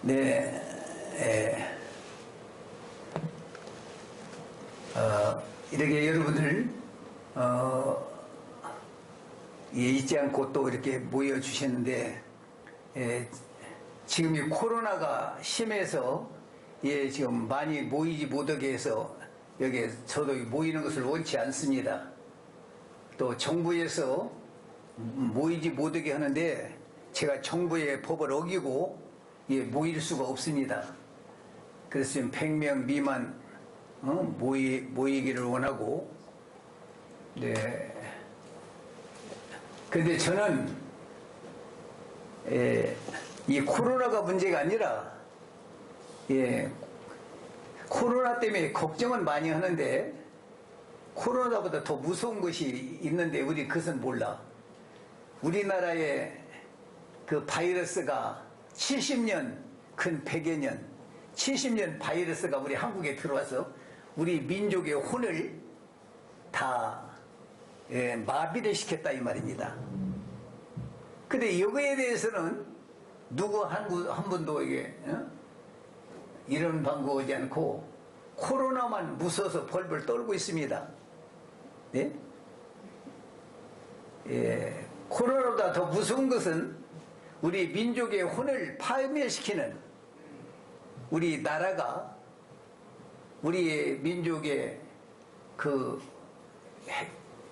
네, 이렇게 여러분들 잊지 않고 또 이렇게 모여주셨는데, 지금 이 코로나가 심해서 지금 많이 모이지 못하게 해서 여기 저도 모이는 것을 원치 않습니다. 또 정부에서 모이지 못하게 하는데 제가 정부의 법을 어기고 모일 수가 없습니다. 그래서 지금 100명 미만 모이기를 원하고, 네. 근데 저는 이 코로나가 문제가 아니라 코로나 때문에 걱정은 많이 하는데 코로나보다 더 무서운 것이 있는데 우리 그것은 몰라. 우리나라의 그 바이러스가 70년, 근 100여 년, 70년 바이러스가 우리 한국에 들어와서 우리 민족의 혼을 다 마비를 시켰다 이 말입니다. 근데 이거에 대해서는 누구 한 분도 이런 방구 오지 않고 코로나만 무서워서 벌벌 떨고 있습니다. 네? 코로나보다 더 무서운 것은 우리 민족의 혼을 파멸시키는 우리 나라가 우리 민족의 그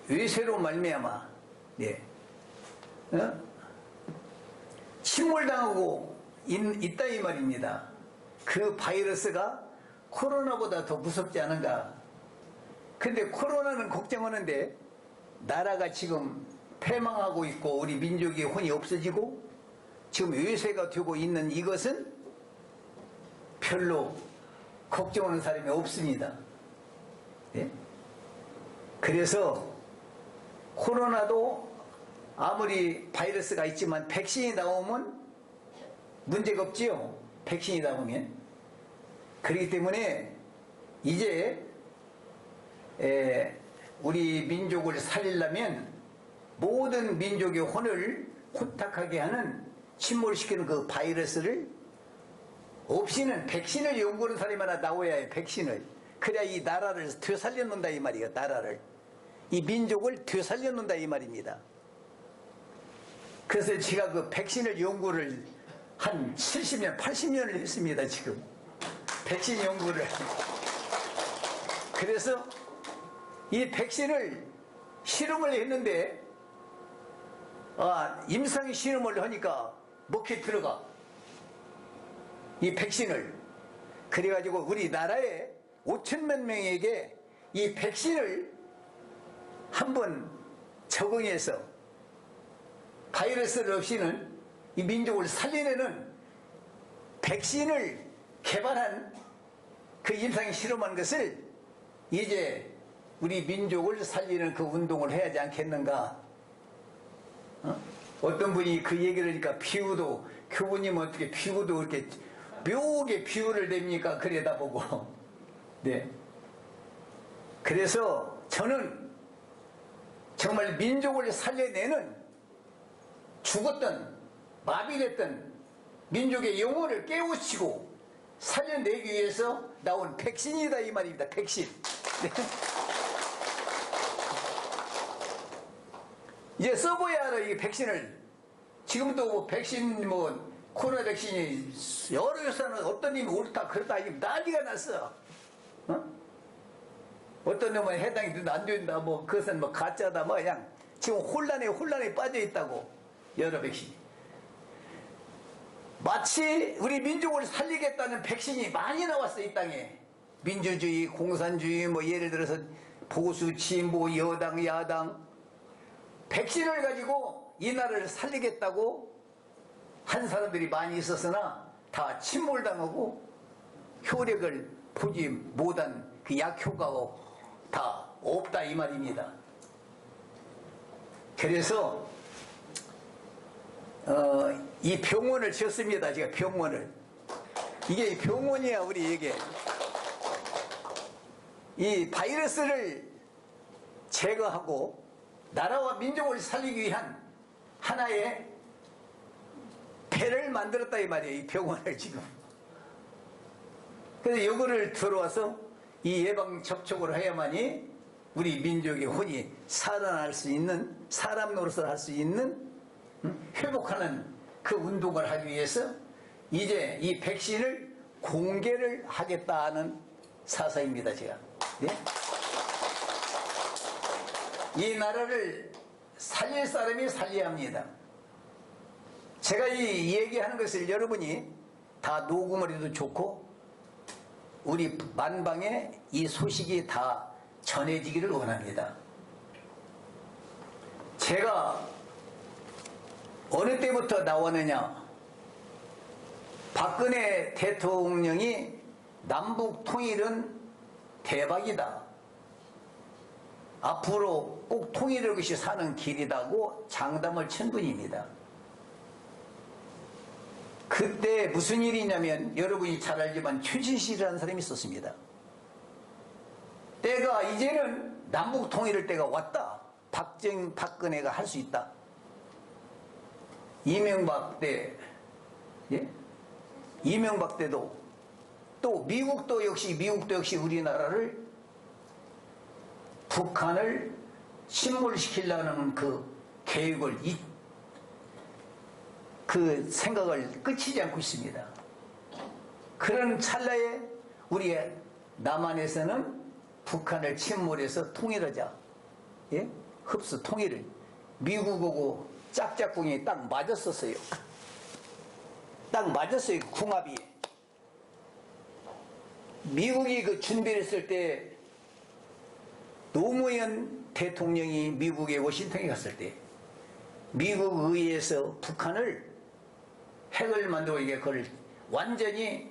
외세로 말미암아 침몰당하고 있다 이 말입니다. 그 바이러스가 코로나보다 더 무섭지 않은가. 근데 코로나는 걱정하는데 나라가 지금 패망하고 있고 우리 민족의 혼이 없어지고 지금 외세가 되고 있는 이것은 별로 걱정하는 사람이 없습니다. 예? 그래서 코로나도 아무리 바이러스가 있지만 백신이 나오면 문제가 없지요. 백신이 나오면. 그렇기 때문에 이제 우리 민족을 살리려면 모든 민족의 혼을 혼탁하게 하는 침몰시키는 그 바이러스를 없이는 백신을 연구하는 사람이 하나 나와야 해요. 백신을. 그래야 이 나라를 되살려놓는다 이 말이에요. 나라를. 이 민족을 되살려놓는다 이 말입니다. 그래서 제가 그 백신을 연구를 한 70년, 80년을 했습니다. 지금. 백신 연구를. 그래서 이 백신을 실험을 했는데 임상 실험을 하니까 먹혀 들어가. 이 백신을. 그래가지고 우리나라에 5천만 명에게 이 백신을 한번 적응해서 바이러스를 없이는 이 민족을 살리려는 백신을 개발한 그 임상 실험한 것을 이제 우리 민족을 살리는 그 운동을 해야지 않겠는가. 어떤 분이 그 얘기를 하니까 비유도 교부님은 어떻게 비유도 이렇게 묘하게 비유를 냅니까? 그래다 보고. 네. 그래서 저는 정말 민족을 살려내는 죽었던 마비됐던 민족의 영혼을 깨우치고 살려내기 위해서 나온 백신이다 이 말입니다. 백신. 네. 이제 써봐야 알아 이 백신을. 지금도 뭐 백신 코로나 백신이 여러 회사는 어떤 놈이 옳다 그렇다 이게 난리가 났어. 어떤 놈은 해당이 된다 안 된다 그것은 가짜다 그냥 지금 혼란에 빠져 있다고. 여러 백신이. 마치 우리 민족을 살리겠다는 백신이 많이 나왔어 이 땅에. 민주주의, 공산주의 예를 들어서 보수, 진보, 여당, 야당 백신을 가지고 이 나라를 살리겠다고 한 사람들이 많이 있었으나 다 침몰당하고 효력을 보지 못한 그 약효과가 다 없다 이 말입니다. 그래서 이 병원을 지었습니다. 제가 병원을. 이게 병원이야 우리에게. 이 바이러스를 제거하고 나라와 민족을 살리기 위한 하나의 배를 만들었다 이 말이에요. 이 병원을 지금. 그래서 이거를 들어와서 이 예방 접촉을 해야만이 우리 민족의 혼이 살아날 수 있는, 사람 노릇을 할 수 있는 회복하는 그 운동을 하기 위해서 이제 이 백신을 공개를 하겠다는 사사입니다, 제가. 네? 이 나라를 살릴 사람이 살려야 합니다. 제가 이 얘기하는 것을 여러분이 다 녹음을 해도 좋고 우리 만방에 이 소식이 다 전해지기를 원합니다. 제가 어느 때부터 나왔느냐, 박근혜 대통령이 남북 통일은 대박이다, 앞으로 꼭 통일을 것이 사는 길이다고 장담을 친 분입니다. 그때 무슨 일이 있냐면 여러분이 잘 알지만 최진실이라는 사람이 있었습니다. 때가 이제는 남북 통일을 때가 왔다, 박근혜가 할 수 있다. 이명박 때, 예? 이명박 때도 또 미국도 역시 우리나라를 북한을 침몰시키려는 그 계획을 그 생각을 끝이지 않고 있습니다. 그런 찰나에 우리 남한에서는 북한을 침몰해서 통일하자, 예? 흡수 통일을, 미국하고 짝짝꿍이 딱 맞았었어요. 딱 맞았어요, 궁합이. 미국이 그 준비를 했을 때 노무현 대통령이 미국의 워싱턴에 갔을 때 미국 의회에서 북한을 핵을 만들고 이게 그걸 완전히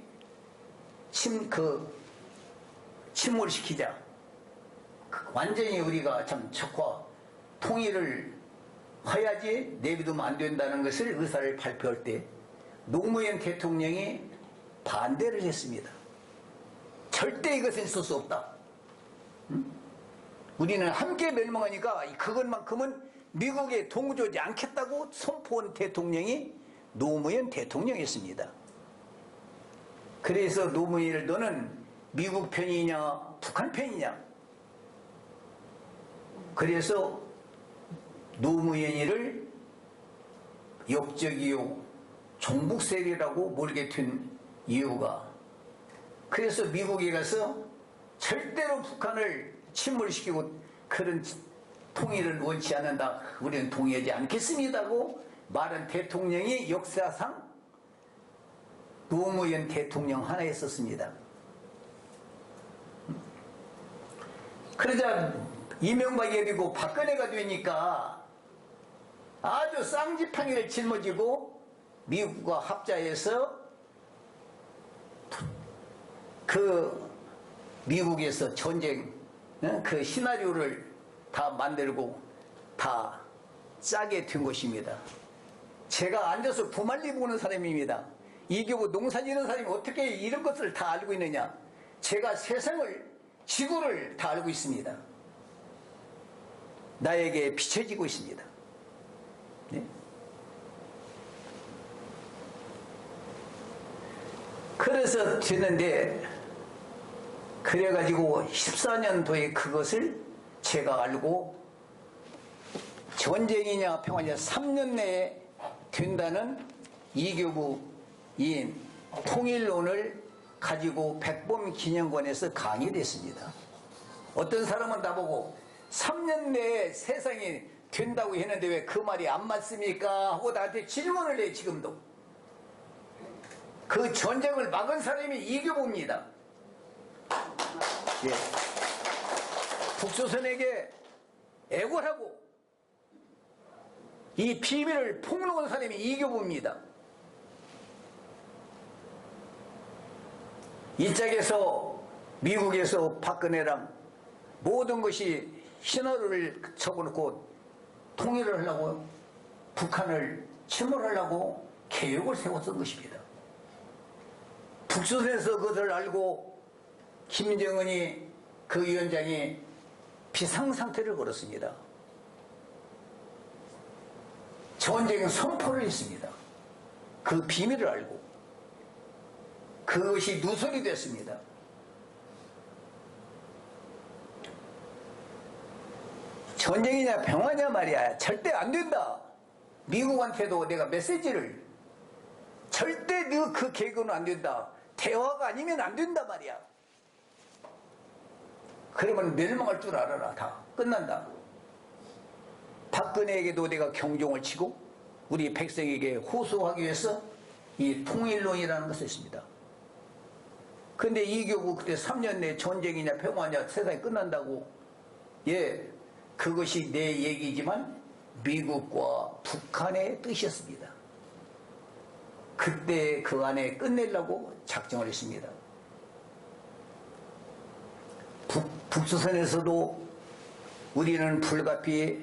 침몰시키자, 완전히 우리가 참 적화 통일을 해야지 내비두면 안 된다는 것을 의사를 발표할 때 노무현 대통령이 반대를 했습니다. 절대 이것은 있을 수 없다. 우리는 함께 멸망하니까 그것만큼은 미국에 동조하지 않겠다고 선포한 대통령이 노무현 대통령이었습니다. 그래서 노무현을 너는 미국 편이냐 북한 편이냐, 그래서 노무현이를 역적이요 종북세력이라고 몰게 된 이유가, 그래서 미국에 가서 절대로 북한을 침몰시키고 그런 통일을 원치 않는다, 우리는 동의하지 않겠습니다고 말한 대통령이 역사상 노무현 대통령 하나였었습니다. 그러자 이명박이 되고 박근혜가 되니까 아주 쌍지팡이를 짊어지고 미국과 합자해서 그 미국에서 전쟁 그 시나리오를 다 만들고 다 짜게 된 것입니다. 제가 앉아서 부말리 보는 사람입니다. 이교구 농사 지는 사람이 어떻게 이런 것을 다 알고 있느냐. 제가 세상을, 지구를 다 알고 있습니다. 나에게 비춰지고 있습니다. 네? 그래서 됐는데, 그래가지고 14년도에 그것을 제가 알고 전쟁이냐 평화냐 3년 내에 된다는 이교구 이 통일론을 가지고 백범기념관에서 강의를 했습니다. 어떤 사람은 나보고 3년 내에 세상이 된다고 했는데 왜 그 말이 안 맞습니까? 하고 나한테 질문을 해. 지금도 그 전쟁을 막은 사람이 이교구입니다. 예. 북조선에게 애걸하고 이 비밀을 폭로한 사람이 이교구입니다. 이 짝에서 미국에서 박근혜랑 모든 것이 신호를 쳐놓고 통일을 하려고 북한을 침몰하려고 계획을 세웠던 것입니다. 북조선에서 그것을 알고 김정은이 그 위원장이 비상상태를 걸었습니다. 전쟁 선포를 했습니다. 그 비밀을 알고. 그 그것이 누설이 됐습니다. 전쟁이냐 평화냐 말이야. 절대 안 된다. 미국한테도 내가 메시지를 절대 너 그 계획은 안 된다. 대화가 아니면 안 된다 말이야. 그러면 멸망할 줄 알아라. 다 끝난다. 박근혜에게도 내가 경종을 치고 우리 백성에게 호소하기 위해서 이 통일론이라는 것을 했습니다. 근데 이교구 그때 3년 내 전쟁이냐 평화냐 세상이 끝난다고. 예, 그것이 내 얘기지만 미국과 북한의 뜻이었습니다. 그때 그 안에 끝내려고 작정을 했습니다. 북조선에서도 우리는 불가피에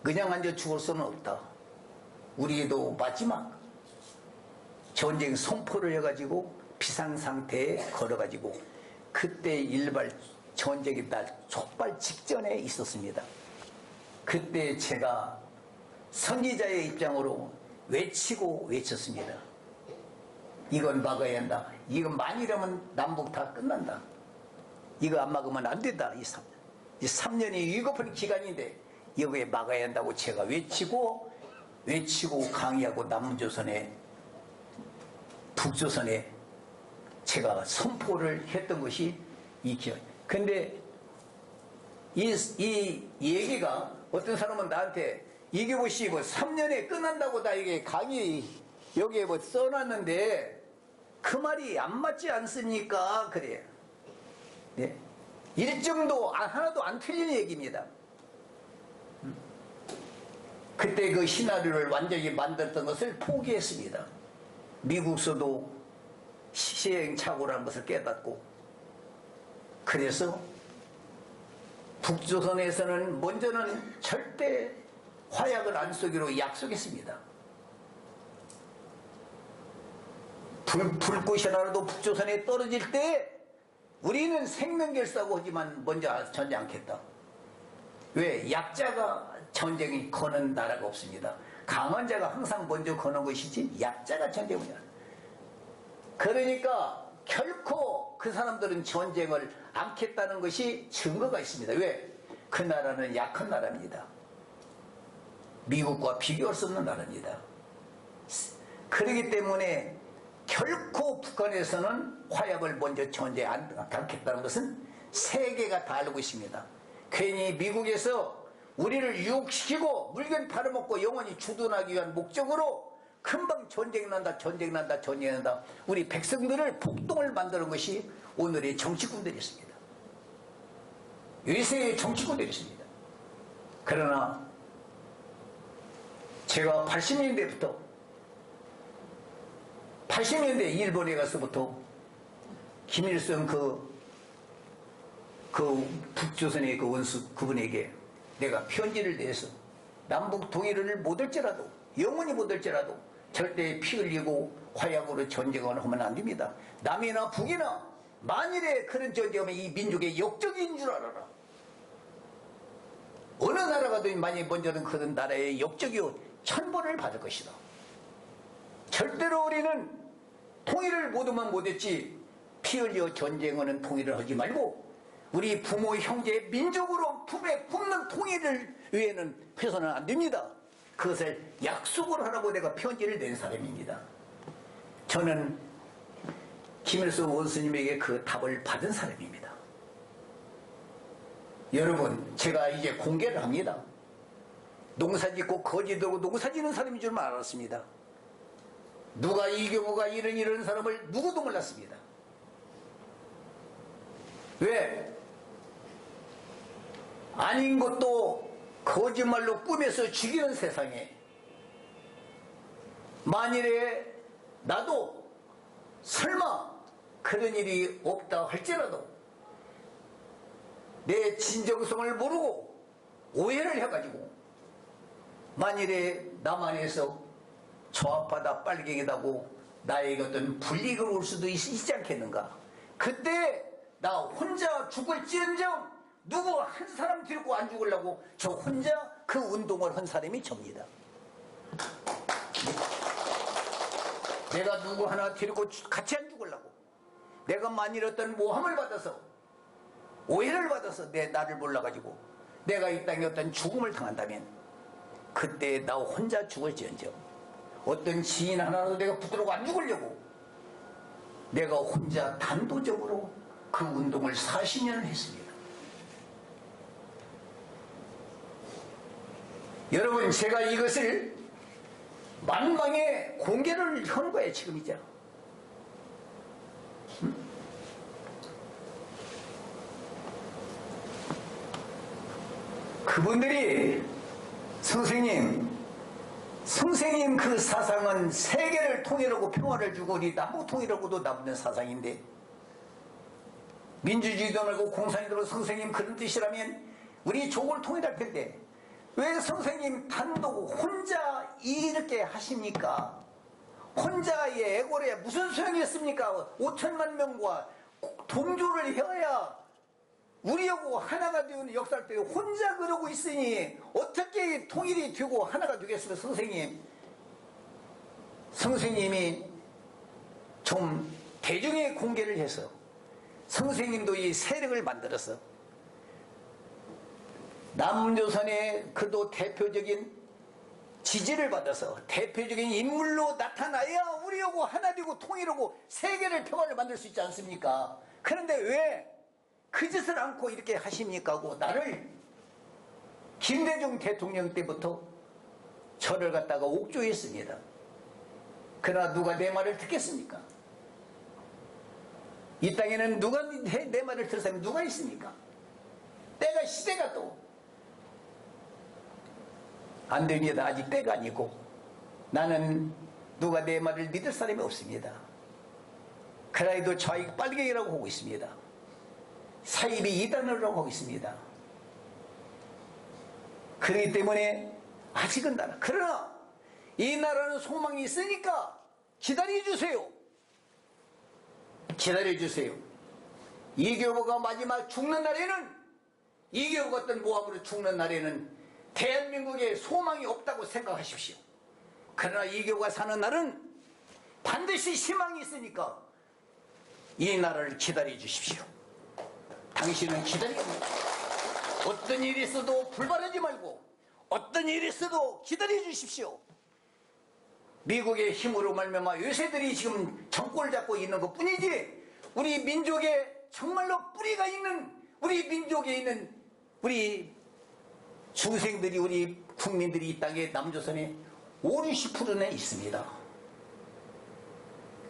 그냥 앉아 죽을 수는 없다. 우리도 마지막 전쟁 선포를 해가지고 비상상태에 걸어가지고 그때 일발 전쟁이 날 촉발 직전에 있었습니다. 그때 제가 선지자의 입장으로 외치고 외쳤습니다. 이건 막아야 한다. 이건 만이라면 남북 다 끝난다. 이거 안 막으면 안 된다. 이 3년이 위급한 기간인데 이거에 막아야 한다고 제가 외치고 강의하고 남조선에 북조선에 제가 선포를 했던 것이 이 기억. 근데 이 얘기가 어떤 사람은 나한테 이게 보시 뭐 3년에 끝난다고 다 이게 강의 여기에 뭐 써놨는데 그 말이 안 맞지 않습니까? 그래. 네. 일정도 하나도 안 틀린 얘기입니다. 그때 그 시나리오를 완전히 만들었던 것을 포기했습니다. 미국서도 시행착오라는 것을 깨닫고 그래서 북조선에서는 먼저는 절대 화약을 안 쏘기로 약속했습니다. 불꽃이 하나라도 북조선에 떨어질 때 우리는 생명결사고 하지만 먼저 전쟁 않겠다. 왜? 약자가 전쟁이 거는 나라가 없습니다. 강한 자가 항상 먼저 거는 것이지 약자가 전쟁을 해야 한다. 그러니까 결코 그 사람들은 전쟁을 않겠다는 것이 증거가 있습니다. 왜? 그 나라는 약한 나라입니다. 미국과 비교할 수 없는 나라입니다. 그렇기 때문에 결코 북한에서는 화약을 먼저 전쟁 않겠다는 것은 세계가 다 알고 있습니다. 괜히 미국에서 우리를 유혹시키고 물건 팔아먹고 영원히 주둔하기 위한 목적으로 금방 전쟁 난다 우리 백성들을 폭동을 만드는 것이 오늘의 정치꾼들이 있습니다. 요새의 정치꾼들이 있습니다. 그러나 제가 80년대 일본에 가서부터 김일성 그 북조선의 그 원수 그분에게 내가 편지를 내서 남북 통일을 못할지라도 영원히 못할지라도 절대 피 흘리고 화약으로 전쟁을 하면 안 됩니다. 남이나 북이나 만일에 그런 전쟁하면 이 민족의 역적인 줄 알아라. 어느 나라가도 만약 먼저는 그런 나라의 역적이요 천벌을 받을 것이다. 절대로 우리는 통일을 못하면 못했지 피 흘려 전쟁하는 통일을 하지 말고 우리 부모, 형제, 민족으로 품에 품는 통일을 위해는 해서는 안 됩니다. 그것을 약속을 하라고 내가 편지를 낸 사람입니다. 저는 김일성 원수님에게 그 답을 받은 사람입니다. 여러분, 제가 이제 공개를 합니다. 농사짓고 거지들고 농사짓는 사람인 줄만 알았습니다. 누가 이 경우가 이런 사람을 누구도 몰랐습니다. 왜? 아닌 것도 거짓말로 꾸며서 죽이는 세상에 만일에 나도 설마 그런 일이 없다 할지라도 내 진정성을 모르고 오해를 해가지고 만일에 남 안에서 저 앞바다 빨갱이다고 나에게 어떤 불이익을 올 수도 있지 않겠는가. 그때 나 혼자 죽을지언정 누구 한 사람 데리고 안 죽으려고 저 혼자 그 운동을 한 사람이 접니다. 내가 누구 하나 데리고 같이 안 죽으려고 내가 만일 어떤 모함을 받아서 오해를 받아서 나를 몰라가지고 내가 이 땅에 어떤 죽음을 당한다면 그때 나 혼자 죽을지언정 어떤 지인 하나라도 내가 붙들고 안 죽으려고 내가 혼자 단도적으로 그 운동을 40년을 했습니다. 여러분, 제가 이것을 만방에 공개를 하는 거예요, 지금이죠. 그분들이 선생님 그 사상은 세계를 통일하고 평화를 주고 우리 남북 통일하고도 남는 사상인데 민주주의도 말고 공산주의도 선생님 그런 뜻이라면 우리 조국을 통일할 텐데 왜 선생님 단독 혼자 이렇게 하십니까? 혼자의 애고에 무슨 소용이 있습니까? 5천만 명과 동조를 해야 우리하고 하나가 되는 역사를 때 혼자 그러고 있으니 어떻게 통일이 되고 하나가 되겠어요? 선생님이 좀 대중에 공개를 해서 선생님도 이 세력을 만들어서 남조선의 그도 대표적인 지지를 받아서 대표적인 인물로 나타나야 우리하고 하나 되고 통일하고 세계를 평화를 만들 수 있지 않습니까? 그런데 왜 그 짓을 않고 이렇게 하십니까? 하고 나를 김대중 대통령 때부터 저를 갖다가 옥조했습니다. 그러나 누가 내 말을 듣겠습니까? 이 땅에는 누가 내 말을 들을 사람이 누가 있습니까? 때가 시대가 또 안 됩니다. 아직 때가 아니고 나는 누가 내 말을 믿을 사람이 없습니다. 그라이도 좌익 빨갱이라고 하고 있습니다. 사입이 이단으로 하고 있습니다. 그렇기 때문에 아직은 그러나 이 나라는 소망이 있으니까 기다려주세요. 기다려주세요. 이교보가 마지막 죽는 날에는 이교보 같은 모함으로 죽는 날에는 대한민국에 소망이 없다고 생각하십시오. 그러나 이교가 사는 날은 반드시 희망이 있으니까 이 나라를 기다려 주십시오. 당신은 기다립니다. 어떤 일이 있어도 불발하지 말고 어떤 일이 있어도 기다려 주십시오. 미국의 힘으로 말미암아 요새들이 지금 정권을 잡고 있는 것 뿐이지 우리 민족에 정말로 뿌리가 있는 우리 민족에 있는 우리 중생들이 우리 국민들이 이 땅에 남조선에 50~60%는 있습니다.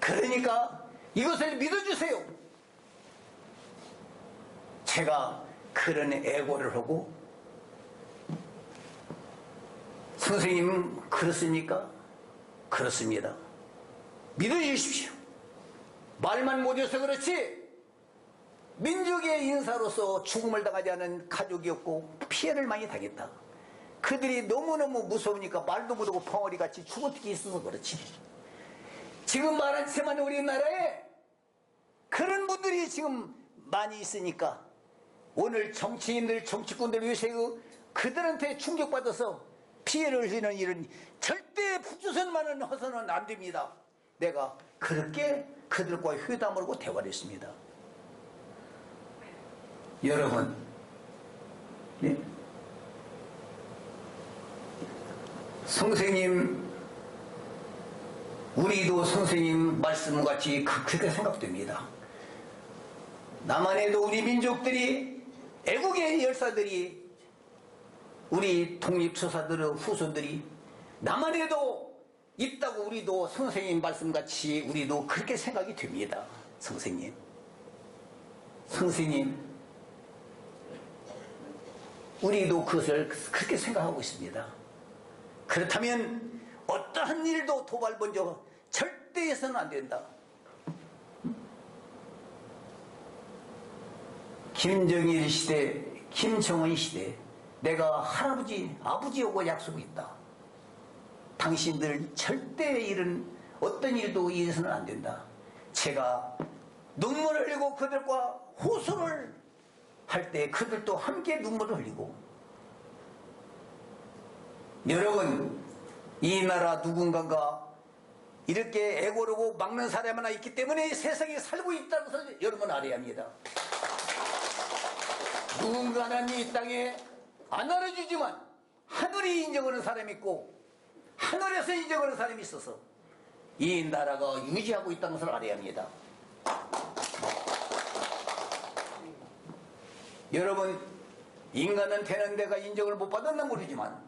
그러니까 이것을 믿어주세요. 제가 그런 애고를 하고 선생님 그렇습니까? 그렇습니다. 믿어주십시오. 말만 못해서 그렇지 민족의 인사로서 죽음을 당하지 않은 가족이 없고 피해를 많이 당했다. 그들이 너무너무 무서우니까 말도 못하고 벙어리같이 죽어떻게 있어서 그렇지. 지금 말하지만 우리나라에 그런 분들이 지금 많이 있으니까 오늘 정치인들 정치꾼들 요새 그들한테 충격받아서 피해를 흘리는 일은 절대 북조선만은 허서는 안 됩니다. 내가 그렇게 그들과 회담을 하고 대화를 했습니다. 여러분, 네? 선생님, 우리도 선생님 말씀같이 그렇게 생각됩니다. 남한에도 우리 민족들이 애국의 열사들이 우리 독립투사들의 후손들이 남한에도 있다고 우리도 선생님 말씀같이 우리도 그렇게 생각이 됩니다. 선생님 우리도 그것을 그렇게 생각하고 있습니다. 그렇다면 어떠한 일도 도발 먼저 절대 해서는 안 된다. 김정일 시대, 김정은 시대 내가 할아버지, 아버지하고 약속이 있다. 당신들 절대 이런 어떤 일도 이래서는 안 된다. 제가 눈물을 흘리고 그들과 호소를 할 때 그들도 함께 눈물을 흘리고 여러분 이 나라 누군가가 이렇게 애고르고 막는 사람 하나 있기 때문에 세상에 살고 있다는 것을 여러분 알아야 합니다. 누군가는 이 땅에 안 알아주지만 하늘이 인정하는 사람이 있고 하늘에서 인정하는 사람이 있어서 이 나라가 유지하고 있다는 것을 알아야 합니다. 여러분, 인간은 되는 데가 인정을 못 받았나 모르지만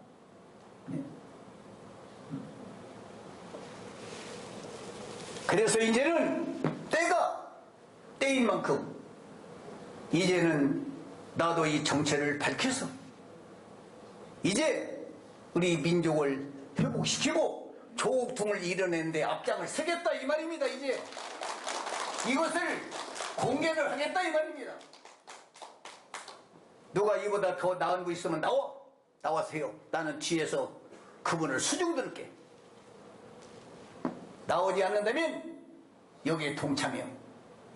그래서 이제는 때가 때인 만큼 이제는 나도 이 정체를 밝혀서 이제 우리 민족을 회복시키고 조국통을 이뤄내는데 앞장을 서겠다 이 말입니다. 이제 이것을 공개를 하겠다 이 말입니다. 누가 이보다 더 나은 거 있으면 나와세요. 나는 뒤에서 그분을 수중 들을게. 나오지 않는다면 여기에 동참해요.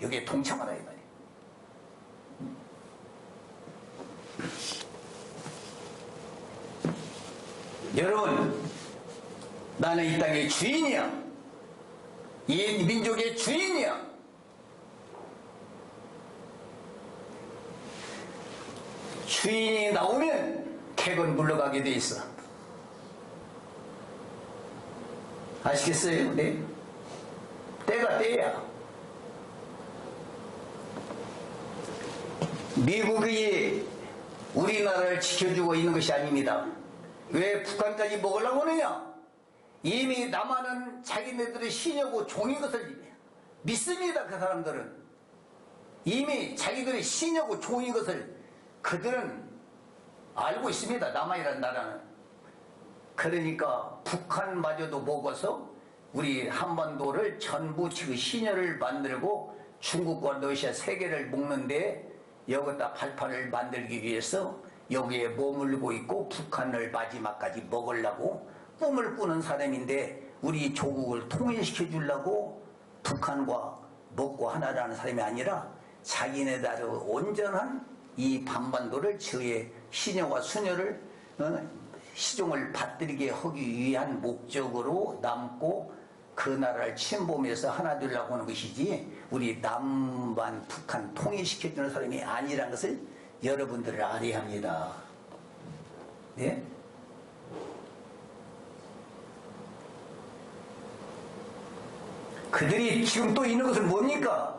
여기에 동참하라 이 말이에요. 여러분, 나는 이 땅의 주인이야. 이 민족의 주인이야. 주인이 나오면 객은 물러가게 돼 있어. 아시겠어요? 네? 때가 때야. 미국이 우리나라를 지켜주고 있는 것이 아닙니다. 왜 북한까지 먹으려고 하느냐? 이미 남한은 자기네들의 신여고 종인 것을 믿습니다. 그 사람들은 이미 자기들의 신여고 종인 것을 그들은 알고 있습니다. 남한이라는 나라는. 그러니까 북한마저도 먹어서 우리 한반도를 전부 지금 신여를 만들고 중국과 러시아 세 개를 먹는데 여기다 발판을 만들기 위해서 여기에 머물고 있고 북한을 마지막까지 먹으려고 꿈을 꾸는 사람인데 우리 조국을 통일시켜 주려고 북한과 먹고 하나라는 사람이 아니라 자기네들의 온전한 이 반반도를 저의 신여와 수녀를 시종을 받들게 하기 위한 목적으로 남고 그 나라를 침범해서 하나 되려고 하는 것이지 우리 남반 북한 통일시켜주는 사람이 아니라는 것을 여러분들을 알아야 합니다. 네? 그들이 지금 또 있는 것은 뭡니까?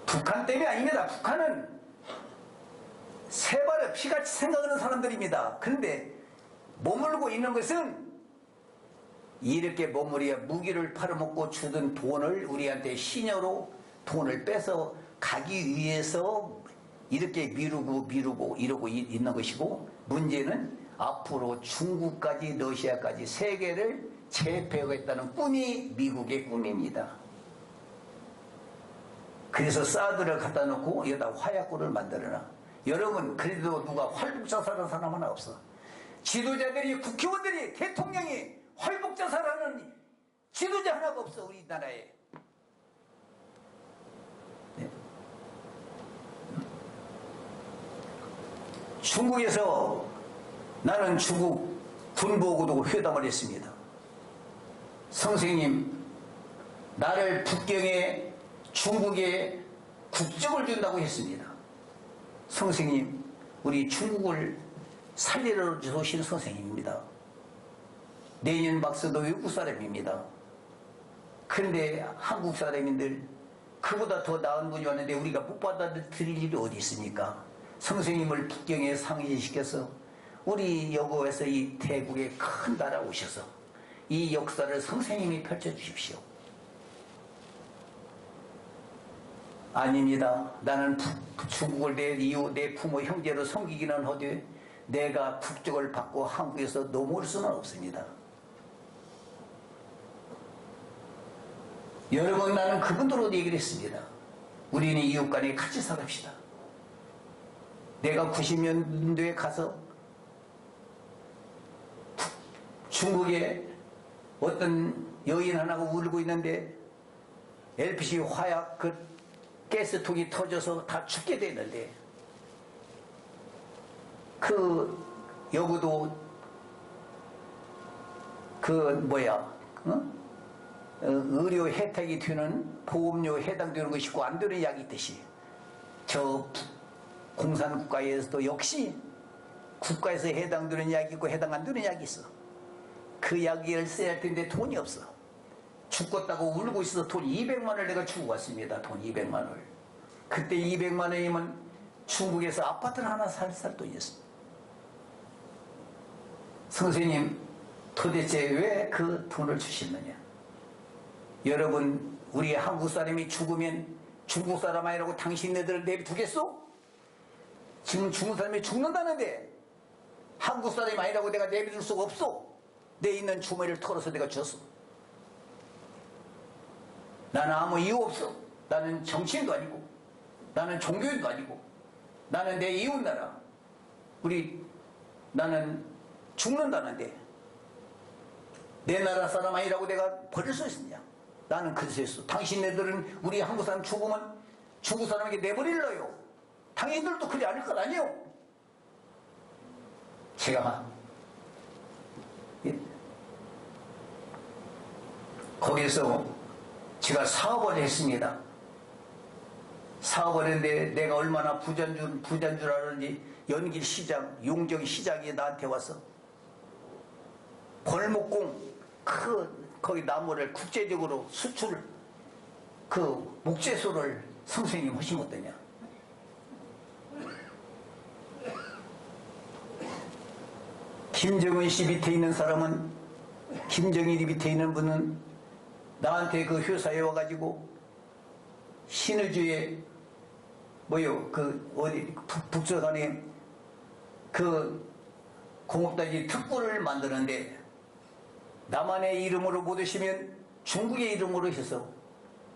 북한 때문이 아닙니다. 북한은 새발에 피같이 생각하는 사람들입니다. 그런데 머물고 있는 것은 이렇게 머무리야 무기를 팔아먹고 주던 돈을 우리한테 신여로 돈을 빼서 가기 위해서 이렇게 미루고 이러고 있는 것이고 문제는 앞으로 중국까지 러시아까지 세계를 제패하겠다는 꿈이 미국의 꿈입니다. 그래서 사드를 갖다 놓고 여기다 화약고를 만들어놔. 여러분 그래도 누가 활복자살하는 사람 하나 없어. 지도자들이 국회의원들이 대통령이 활복자살하는 지도자 하나가 없어 우리나라에. 네. 중국에서 나는 중국 군부하고도 회담을 했습니다. 선생님 나를 북경에 중국에 국적을 준다고 했습니다. 선생님 우리 중국을 살리러 주신 선생님입니다. 내년 박사도 외국 사람입니다. 그런데 한국 사람인들 그보다 더 나은 분이 왔는데 우리가 못 받아들일 일이 어디 있습니까? 선생님을 북경에 상징시켜서 우리 여고에서 이 태국의 큰 나라 오셔서 이 역사를 선생님이 펼쳐주십시오. 아닙니다. 나는 중국을 내 이웃, 내 부모, 형제로 섬기기는 하되 내가 국적을 받고 한국에서 넘어올 수는 없습니다. 여러분 나는 그분들로 얘기를 했습니다. 우리는 이웃 간에 같이 살읍시다. 내가 90년도에 가서 중국에 어떤 여인 하나가 울고 있는데 LPG 화약 그 가스통이 터져서 다 죽게 됐는데 그 여기도 그 뭐야 의료 혜택이 되는 보험료 해당되는 것이 있고 안 되는 약이 있듯이 저 공산국가에서도 역시 국가에서 해당되는 약이 있고 해당 안 되는 약이 있어. 그 약을 써야 할 텐데 돈이 없어. 죽겠다고 울고 있어서 돈 200만 원을 내가 주고 왔습니다. 돈 200만 원을. 그때 200만 원이면 중국에서 아파트를 하나 살 돈이었어. 선생님 도대체 왜 그 돈을 주시느냐. 여러분 우리 한국 사람이 죽으면 중국 사람 아니라고 당신네들을 내비두겠소? 지금 중국 사람이 죽는다는데 한국 사람이 아니라고 내가 내비둘 수가 없어. 내 있는 주머니를 털어서 내가 줬어. 나는 아무 이유 없어. 나는 정치인도 아니고 나는 종교인도 아니고 나는 내 이웃나라 나는 죽는다는데 내 나라 사람 아니라고 내가 버릴 수 있느냐. 나는 그래서 했어. 당신네들은 우리 한국 사람 죽으면 중국 사람에게 내버릴러요. 당신들도 그리 않을 것 아니요. 제가 거기서 제가 사업을 했습니다. 사업을 했는데 내가 얼마나 부자인 줄 알았는지 연길 시장, 용정 시장이 나한테 와서 벌목공 거기 나무를 국제적으로 수출 목재소를 선생님 하시면 어떠냐. 김정은 씨 밑에 있는 사람은 김정일이 밑에 있는 분은 나한테 그 회사에 와가지고 신의주에 어디 북서간에 그 공업단지 특구를 만드는데 남한의 이름으로 못 오시면 중국의 이름으로 해서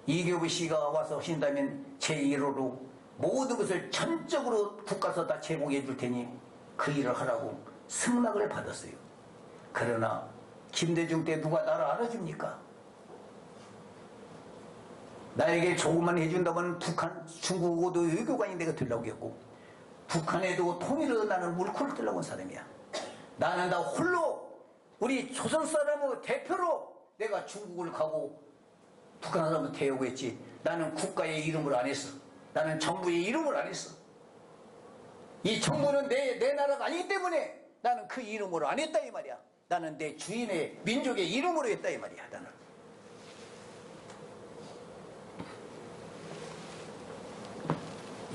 이교부 씨가 와서 하신다면 제1호로 모든 것을 전적으로 국가에서 다 제공해 줄 테니 그 일을 하라고 승낙을 받았어요. 그러나 김대중 때 누가 나를 알아줍니까? 나에게 조금만 해준다면 중국어도 외교관이 내가 되려고 했고 북한에도 통일을 나는 물꼬를 뜨려고 한 사람이야. 나는 나 홀로 우리 조선 사람의 대표로 내가 중국을 가고 북한 사람을 대우고 했지. 나는 국가의 이름을 안 했어. 나는 정부의 이름을 안 했어. 이 정부는 내 나라가 아니기 때문에 나는 그 이름으로 안 했다 이 말이야. 나는 내 주인의 민족의 이름으로 했다 이 말이야. 나는.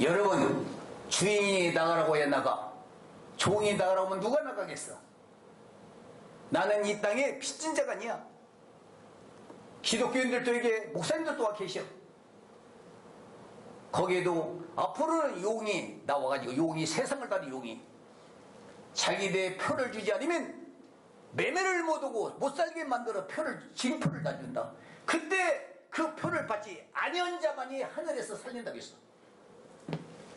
여러분 주인이 나가라고 해 나가. 종이 나가라고 하면 누가 나가겠어? 나는 이 땅에 빚진 자가 아니야. 기독교인들도 이게 목사님들도 와 계셔. 거기에도 앞으로는 용이 나와가지고 용이 세상을 다른 용이 자기네 표를 주지 않으면 매매를 못하고 못살게 만들어 징표를 다 준다. 그때 그 표를 받지 아니한 자만이 하늘에서 살린다고 했어.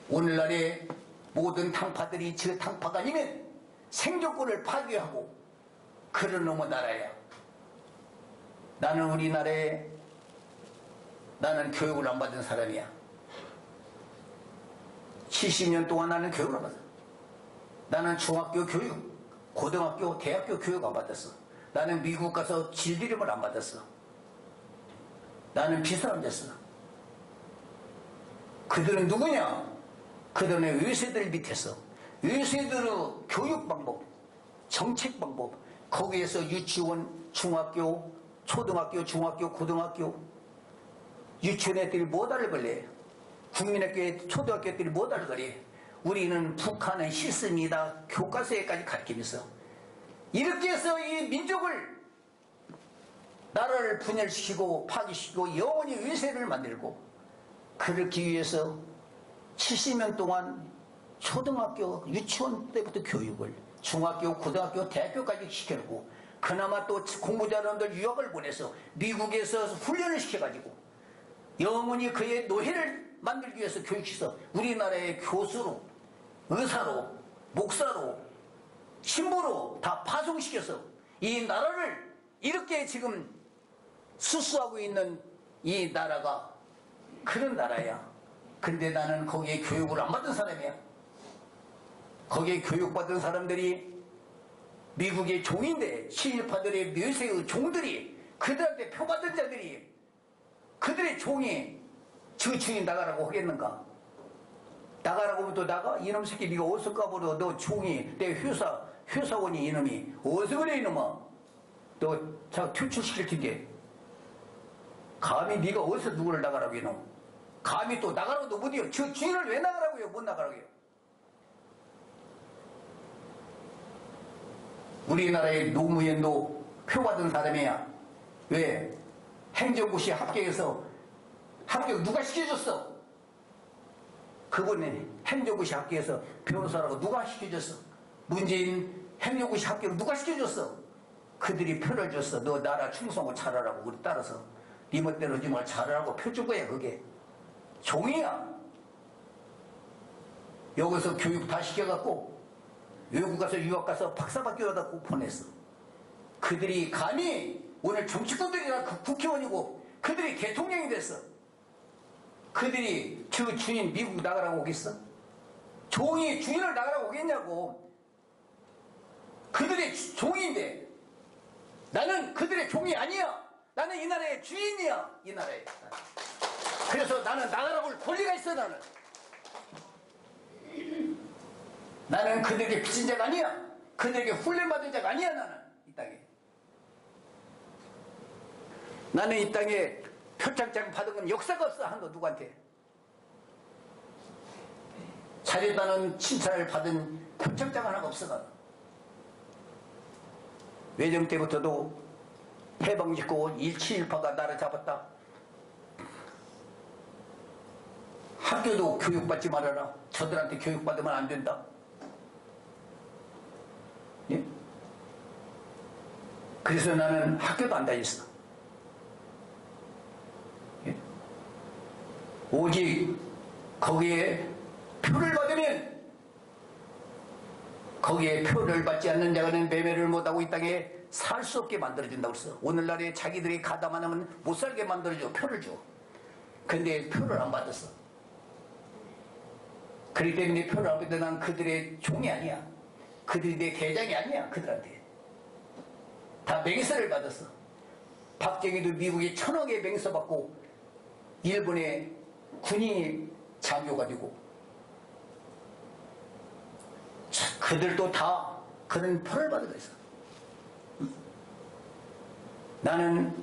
오늘날의 모든 당파들이 저 당파가 아니면 생존권을 파괴하고 그런 놈의 나라야. 나는 우리나라에 나는 교육을 안 받은 사람이야. 70년 동안 나는 교육을 안 받았어. 나는 중학교 교육, 고등학교, 대학교 교육 안 받았어. 나는 미국 가서 질비름을 안 받았어. 나는 비싼 됐어. 그들은 누구냐? 그들은 외세들 밑에서 외세들의 교육 방법, 정책 방법, 거기에서 유치원, 중학교, 초등학교, 중학교, 고등학교, 유치원 애들이 못 알걸래. 국민학교에 초등학교 애들이 못 알걸래. 우리는 북한은 싫습니다. 교과서에까지 가르치면서 이렇게 해서 이 민족을 나라를 분열시키고 파괴시키고 영원히 외세를 만들고 그렇기 위해서 70년 동안 초등학교, 유치원 때부터 교육을 중학교, 고등학교, 대학교까지 시켜놓고 그나마 또 공부 잘하는 놈들 유학을 보내서 미국에서 훈련을 시켜가지고 영원히 그의 노예를 만들기 위해서 교육시켜 우리나라의 교수로, 의사로, 목사로, 신부로 다 파송시켜서 이 나라를 이렇게 지금 수수하고 있는 이 나라가 그런 나라야. 근데 나는 거기에 교육을 안 받은 사람이야. 거기에 교육받은 사람들이 미국의 종인데 친일파들의 묘세의 종들이 그들한테 표받은 자들이 그들의 종이 저 주인 나가라고 하겠는가? 나가라고 하면 또 나가? 이놈 새끼 네가 어디서 까불어? 너 종이 내 회사원이 이놈이 어디서 그래 이놈아? 너 자 퇴출시킬 텐데 감히 네가 어디서 누구를 나가라고 이놈? 감히 또 나가라고도 못해요. 저 주인을 왜 나가라고요? 못 나가라고요. 우리나라의 노무현도 표받은 사람이야. 왜? 행정고시 합격해서 합격 누가 시켜줬어? 그분이 행정고시 합격해서 변호사라고 누가 시켜줬어? 문재인 행정고시 합격 누가 시켜줬어? 그들이 표를 줬어. 너 나라 충성하고 잘하라고 우리 따라서 네 멋대로 정말 잘하라고 표 준 거야. 그게 종이야. 여기서 교육 다 시켜갖고 외국 가서 유학 가서 박사밖에 얻었고 보냈어. 그들이 감히 오늘 정치권들이나 국회의원이고 그들이 대통령이 됐어. 그들이 저 주인 미국 나가라고 오겠어? 종이 주인을 나가라고 오겠냐고. 그들의 종인데 나는 그들의 종이 아니야. 나는 이 나라의 주인이야. 이 나라에. 그래서 나는 나가라고 할 권리가 있어. 나는 그들에게 빚진 자가 아니야. 그들에게 훈련받은 자가 아니야. 나는 이 땅에. 나는 이 땅에 표창장 받은 건 역사가 없어. 한 거 누구한테. 잘했다는 칭찬을 받은 표창장 하나가 없어. 외정 때부터도 해방 짓고 1718가 나를 잡았다. 학교도 교육받지 말아라. 저들한테 교육받으면 안 된다. 예? 그래서 나는 학교도 안 다녔어. 예? 오직 거기에 표를 받으면 거기에 표를 받지 않는 자가는 매매를 못하고 이 땅에 살 수 없게 만들어준다고 그랬어. 오늘날에 자기들이 가다만 하면 못 살게 만들어줘. 표를 줘. 근데 표를 안 받았어. 그렇기 때문에 표를 안 받는데 난 그들의 종이 아니야. 그들이 내 대장이 아니야. 그들한테 다 맹세를 받았어. 박정희도 미국에 1000억의 맹세 받고 일본의 군인이 장교가 되고 그들도 다 그런 표를 받은 거였어. 나는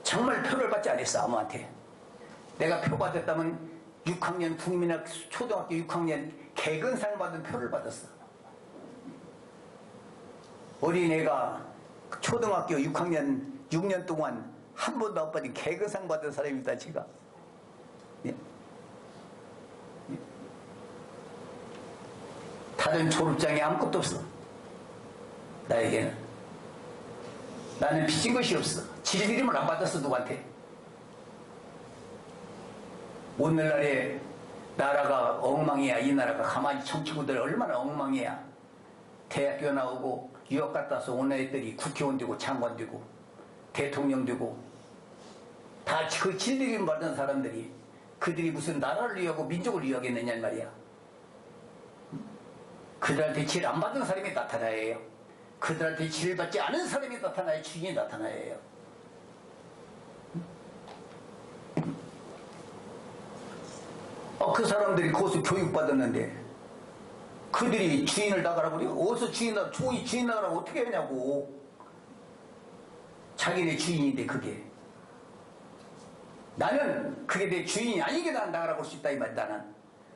정말 표를 받지 않았어. 아무한테. 내가 표 받았다면 6학년 국민학 초등학교 6학년 개근상 받은 표를 받았어. 어린애가 초등학교 6학년 6년 동안 한 번도 안 받은 개근상 받은 사람입니다. 제가. 예? 예? 다른 졸업장에 아무것도 없어. 나에게는. 나는 빚진 것이 없어. 질기름을 안 받았어. 누구한테. 오늘날에 나라가 엉망이야. 이 나라가 가만히 정치구들 얼마나 엉망이야. 대학교 나오고 유학 갔다 와서 온 애들이 국회의원 되고 장관 되고 대통령 되고 다 그 질기름 받은 사람들이 그들이 무슨 나라를 위하고 민족을 위하겠느냐 말이야. 그들한테 질 안 받은 사람이 나타나야 해요. 그들한테 질 받지 않은 사람이 나타나야 주인이 나타나야 해요. 그 사람들이 거기서 교육받았는데 그들이 주인을 나가라고 그래요? 어디서 종이 주인 나가라고 어떻게 하냐고. 자기네 주인인데 그게. 나는 그게 내 주인이 아니게 난 나가라고 할 수 있다 이 말이야.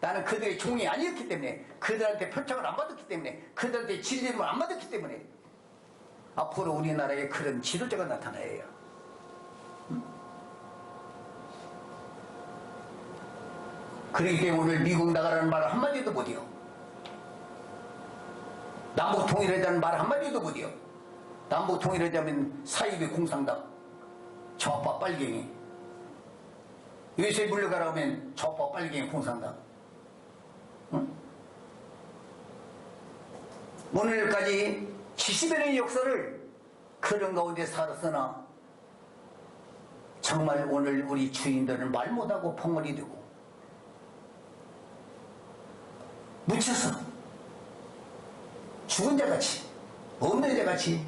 나는 그들의 종이 아니었기 때문에 그들한테 표창을 안 받았기 때문에 그들한테 진리를 안 받았기 때문에 앞으로 우리나라에 그런 지도자가 나타나야 해요. 그러기 때문에 오늘 미국 나가라는 말 한마디도 못해요. 남북 통일하자는 말 한마디도 못해요. 남북 통일하자면 사이비 공산당 좌파 빨갱이 요새 물러가라 하면 좌파 빨갱이 공산당. 응? 오늘까지 70여 년의 역사를 그런 가운데 살았으나 정말 오늘 우리 주인들은 말 못하고 벙어리 되고 묻혀서 죽은 자같이 없는 자같이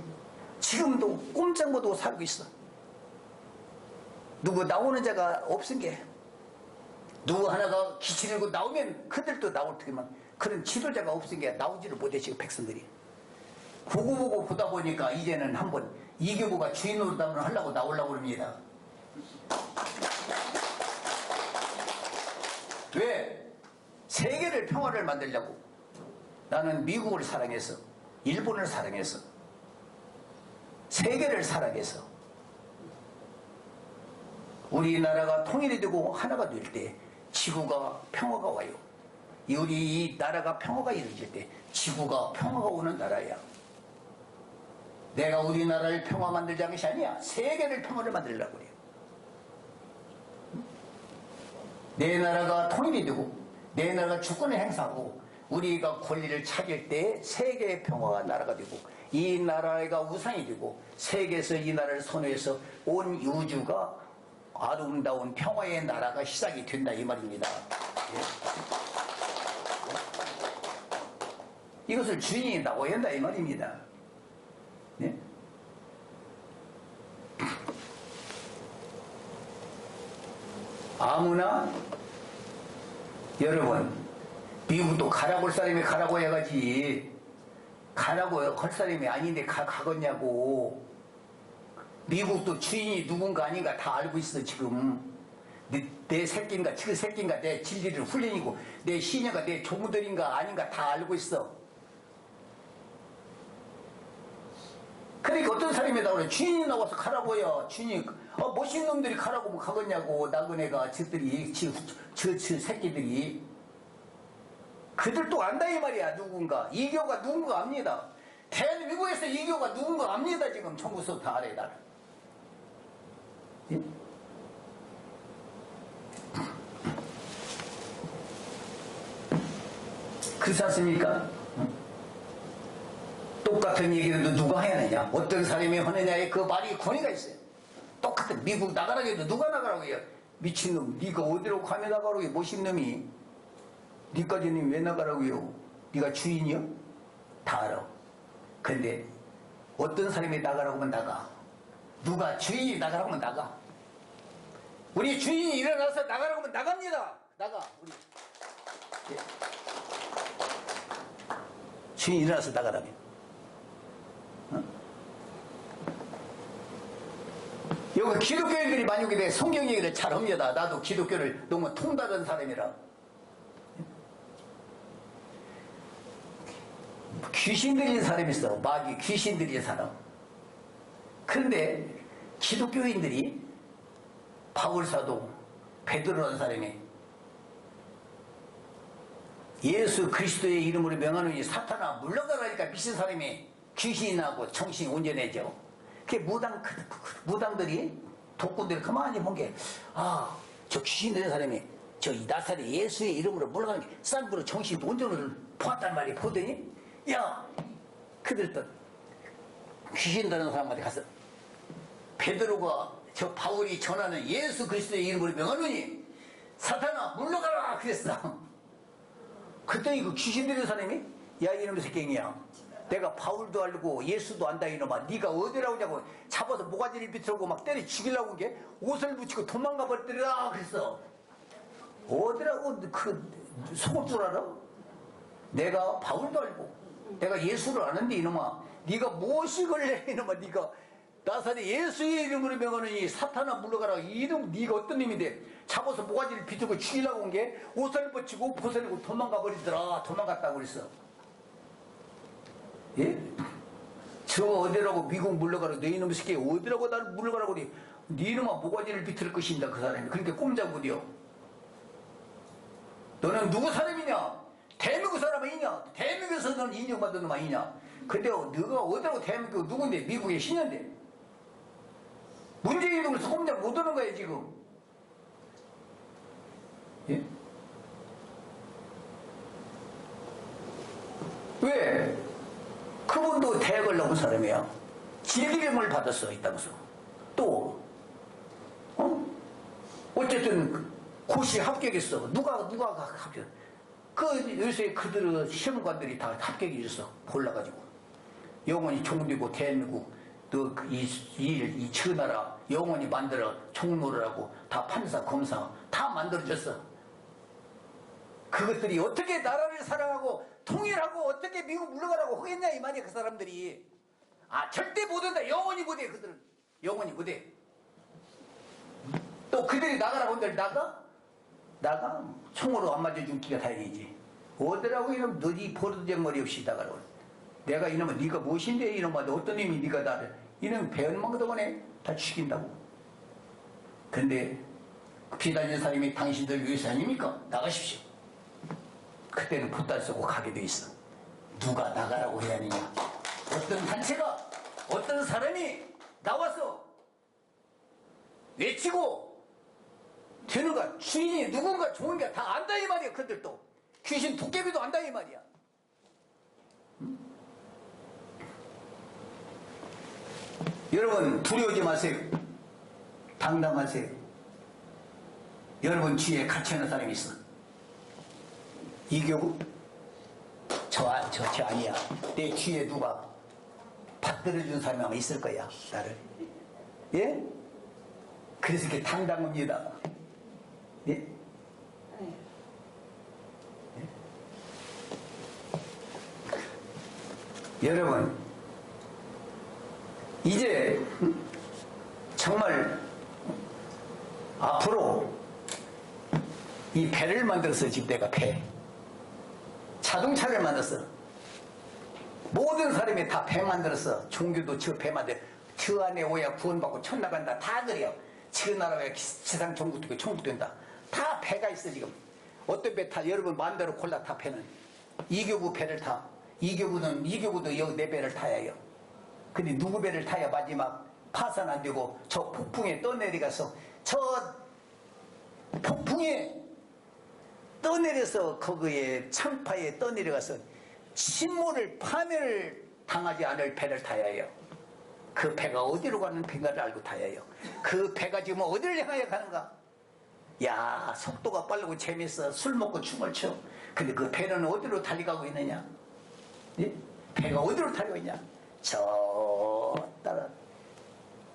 지금도 꼼짝 못하고 살고 있어. 누구 나오는 자가 없은 게 누구 하나가 기치려고 나오면 그들도 나올 테지만 그런 지도자가 없은 게 나오지를 못해 지금 백성들이. 보고 보다 보니까 이제는 한번 이교부가 주인 노릇을 하려고 나오려고 합니다. 왜? 세계를 평화를 만들려고. 나는 미국을 사랑해서, 일본을 사랑해서, 세계를 사랑해서 우리나라가 통일이 되고 하나가 될 때 지구가 평화가 와요. 우리 이 나라가 평화가 이루어질 때 지구가 평화가 오는 나라야. 내가 우리나라를 평화 만들자는 것이 아니야. 세계를 평화를 만들려고 그래요. 내 나라가 통일이 되고 내 나라가 주권을 행사하고 우리가 권리를 찾을 때 세계의 평화가 나라가 되고 이 나라가 우상이 되고 세계에서 이 나라를 선호해서 온 우주가 아름다운 평화의 나라가 시작이 된다 이 말입니다. 이것을 주인이 나와야 한다 이 말입니다. 네? 아무나 여러분 미국도 가라고 할 사람이 가라고 해가지 가라고 할 사람이 아닌데 가겠냐고. 미국도 주인이 누군가 아닌가 다 알고 있어 지금. 내 새끼인가 지 새끼인가 내 진리를 훈련이고 내 시녀가 내 조무들인가 아닌가 다 알고 있어. 그러니까 어떤 사람이 나오래 주인이 나와서 가라고 해요. 주인이 멋있는 놈들이 가라고 뭐 가겠냐고. 나그네가 저들이 저 새끼들이 그들도 안다 이 말이야. 누군가 이교가 누군가 압니다. 대한민국에서 이교가 누군가 압니다. 지금 정부서 다 알아요. 나를. 예? 그렇지 않습니까? 똑같은 얘기를 누가 해야 하느냐, 어떤 사람이 하느냐에 그 말이 권위가 있어요. 똑같은 미국 나가라고 해도 누가 나가라고 해요? 미친놈, 네가 어디로 가면 나가라고 해? 멋있놈이 니까지는 왜 나가라고 해요? 네가 주인이요? 다 알아. 근데 어떤 사람이 나가라고 하면 나가. 누가 주인이 나가라고 하면 나가. 우리 주인이 일어나서 나가라고 하면 나갑니다. 나가. 우리. 예. 주인이 일어나서 나가라면. 어? 여기 기독교인들이 많이 오게 돼. 성경 얘기를 잘 합니다. 나도 기독교를 너무 통달한 사람이라. 귀신 들린 사람이 있어. 마귀 귀신 들린 사람. 그런데 기독교인들이 바울사도 베드로라는 사람이 예수 그리스도의 이름으로 명하노니 사탄아 물러가라니까 미친 사람이 귀신이 나고 정신이 온전해져. 그게 무당들이 독군들이 가만히 본 게 저 귀신 들린 사람이 저 나사렛 예수의 이름으로 물러가는 게 싼부로 정신이 온전을 보았단 말이야. 보더니 야 그들도 귀신 들린 사람한테 가서 베드로가 저 바울이 전하는 예수 그리스도의 이름으로 명하노니 사탄아 물러가라 그랬어. 그랬더니 그 귀신 들린 사람이 야 이놈의 새끼야 내가 바울도 알고 예수도 안다 이놈아 네가 어디라고 하냐고 잡아서 모가지를 비틀고 막 때려 죽이려고 한 게 옷을 붙이고 도망가 버렸더라 그랬어. 어디라고 그 속을 줄 알아? 내가 바울도 알고 내가 예수를 아는데 이놈아 네가 무엇이걸 내 이놈아 네가 나사렛 예수의 이름으로 명하노니 사탄아 물러가라. 이놈 네가 어떤 놈인데 잡아서 모가지를 비틀고 죽이려고 한 게 옷을 벗치고 벗어내고 도망가 버리더라. 도망갔다고 그랬어. 예? 저 어디라고 미국 물러가라. 너 이놈의 새끼 어디라고 나를 물러가라고 그래. 네 이놈아 모가지를 비틀 것인다 그 사람이. 그러니까 꼼짝못이요. 너는 누구 사람이냐? 대한민국 사람 아니냐? 대한민국에서 너는 인정받은 놈 아니냐? 근데 너가 어디라고 대한민국 누군데? 미국의 신인데 문재인 이름으로 꼼짝 못하는 거야 지금. 예? 왜? 그분도 대학을 나온 사람이야. 진리경을 받았어 있다면서. 또 어쨌든 고시 합격했어. 누가 합격? 그 요새 그들은 시험관들이 다 합격해줬어. 골라가지고 영원히 종되고 대한민국 이 천하라 영원히 만들어 총노를 다 판사 검사 다 만들어졌어. 그것들이 어떻게 나라를 사랑하고 통일하고 어떻게 미국 물러가라고 하겠냐 이 말이야. 그 사람들이 절대 못한다. 영원히 못해. 그들은 영원히 못해. 또 그들이 나가라고 한들 나가 총으로 안 맞아준 기가 다행이지. 어디라고 이놈 너희 버릇쟁머리 없이 나가라고. 내가 이놈아 네가 무엇인데 이놈아 어떤 놈이 네가 나를 이놈 배은망덕원에 다 죽인다고. 근데 비단인 사람이 당신들 위해서 아닙니까? 나가십시오. 그때는 붙달 쓰고 가게 돼 있어. 누가 나가라고 해야 하느냐. 어떤 단체가 어떤 사람이 나와서 외치고 되는가 주인이 누군가 좋은가 다 안다 이 말이야. 그들도 귀신 도깨비도 안다 이 말이야. 여러분 두려워하지 마세요. 당당하세요. 여러분 뒤에 같이 하는 사람이 있어. 이교구? 저 아니야. 내 뒤에 누가 받들어준 사람이 아마 있을 거야. 나를. 예? 그래서 이렇게 당당합니다. 예? 예? 여러분 이제 정말 앞으로 이 배를 만들었어. 지금 내가 배 자동차를 만들었어. 모든 사람이 다 배 만들었어. 종교도 저 배 만들. 저 안에 오야 구원받고 천 나간다. 다 그래요. 저 나라에 지상 종국되고 총국된다. 다 배가 있어 지금. 어떤 배 타? 여러분 마음대로 골라 타. 배는 이교구 배를 타. 이교구도 여기 내 배를 타야 해요. 근데 누구 배를 타야 마지막 파산 안 되고 저 폭풍에 떠내려가서 저 폭풍에 떠내려서 거기에 창파에 떠내려가서 침몰을 파멸을 당하지 않을 배를 타야 해요. 그 배가 어디로 가는 배인가를 알고 타야 해요. 그 배가 지금 어디를 향하여 가는가? 야 속도가 빠르고 재밌어. 술 먹고 춤을 춰. 근데 그 배는 어디로 달려가고 있느냐? 예? 배가 어디로 달리고 있냐? 저 따라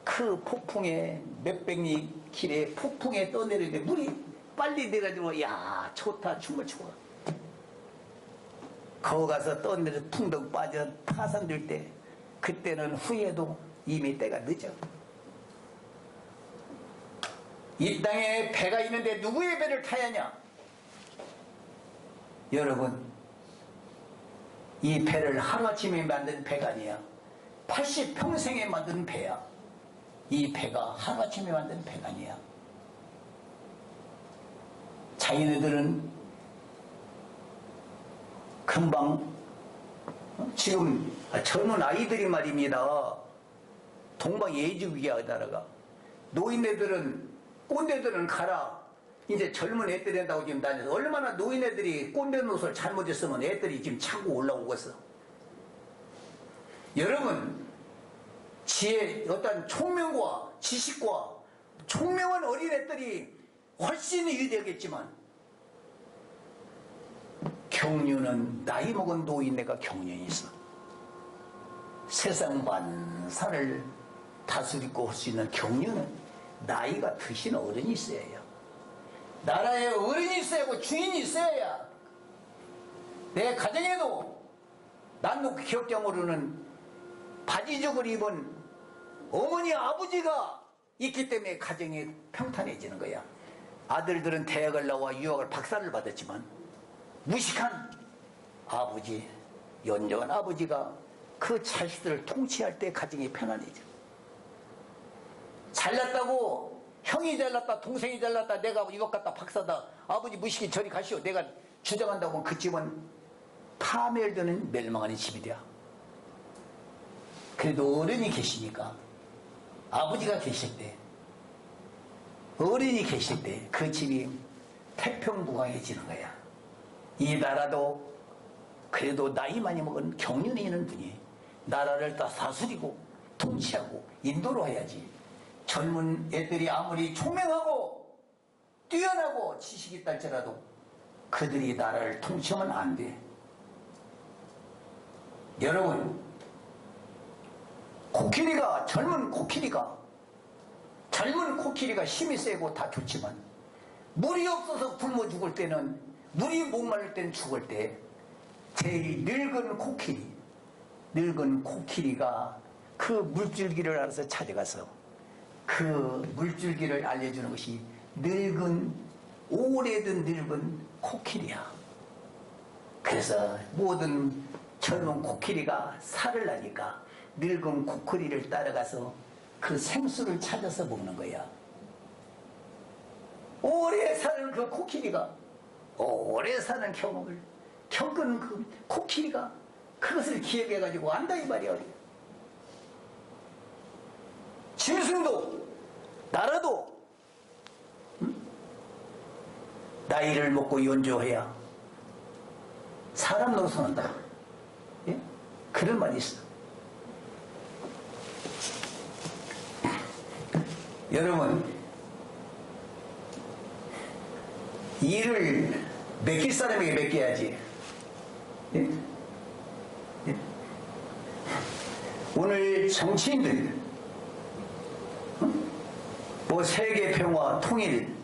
그 폭풍에 몇백 리 길에 폭풍에 떠내리는데 물이 빨리 내려가지고 야 좋다 춤을 추고 거기 가서 떠내려 풍덩 빠져 파산될 때 그때는 후회도 이미 때가 늦어. 이 땅에 배가 있는데 누구의 배를 타야 하냐? 여러분 이 배를 하루아침에 만든 배가 아니야. 80평생에 만든 배야. 이 배가 하루아침에 만든 배가 아니야. 자기네들은 금방 지금 젊은 아이들이 말입니다. 동방예주기야 나라가. 노인네들은 꼰대들은 가라. 이제 젊은 애들이 한다고 지금 다녀서 얼마나 노인네들이 꼰대 노릇을 잘못했으면 애들이 지금 차고 올라오고 있어. 여러분 지혜 어떤 총명과 지식과 총명한 어린애들이 훨씬 유리하겠지만 경륜은 나이 먹은 노인네가 경륜이 있어. 세상 만사를 다스리고 할 수 있는 경륜은 나이가 드신 어른이 있어야 해요. 나라에 어른이 있어야 하고 주인이 있어야. 내 가정에도 난 놓고 기억자 모르는 바지적을 입은 어머니 아버지가 있기 때문에 가정이 평탄해지는 거야. 아들들은 대학을 나와 유학을 박사를 받았지만 무식한 아버지, 연정한 아버지가 그 자식들을 통치할 때 가정이 편안해져. 잘났다고 형이 잘났다 동생이 잘났다 내가 유학 갔다 박사다 아버지 무식이 저리 가시오 내가 주장한다고 하면 그 집은 파멸되는 멸망하는 집이 돼. 그래도 어른이 계시니까 아버지가 계실 때 어른이 계실 때 그 집이 태평무강해지는 거야. 이 나라도 그래도 나이 많이 먹은 경륜이 있는 분이 나라를 다 다스리고 통치하고 인도로 해야지. 젊은 애들이 아무리 총명하고 뛰어나고 지식이 있다 할지라도 그들이 나라를 통치하면 안 돼. 여러분 코끼리가 젊은 코끼리가 힘이 세고 다 좋지만 물이 없어서 굶어 죽을 때는, 물이 목마를 때는 죽을 때 제일 늙은 코끼리가 그 물줄기를 알아서 찾아가서 그 물줄기를 알려주는 것이 오래된 늙은 코끼리야. 그래서 모든 젊은 코끼리가 살을 나니까 늙은 코끼리를 따라가서 그 생수를 찾아서 먹는 거야. 오래 사는 그 코끼리가, 오래 사는 경험을 겪은 그 코끼리가 그것을 기억해가지고 안다 이 말이야. 짐승도 나라도 나이를 먹고 연조해야 사람 노릇한다. 예? 그런 말이 있어. 여러분, 일을 맡길 사람에게 맡겨야지. 예? 예? 오늘 정치인들, 뭐 세계 평화, 통일,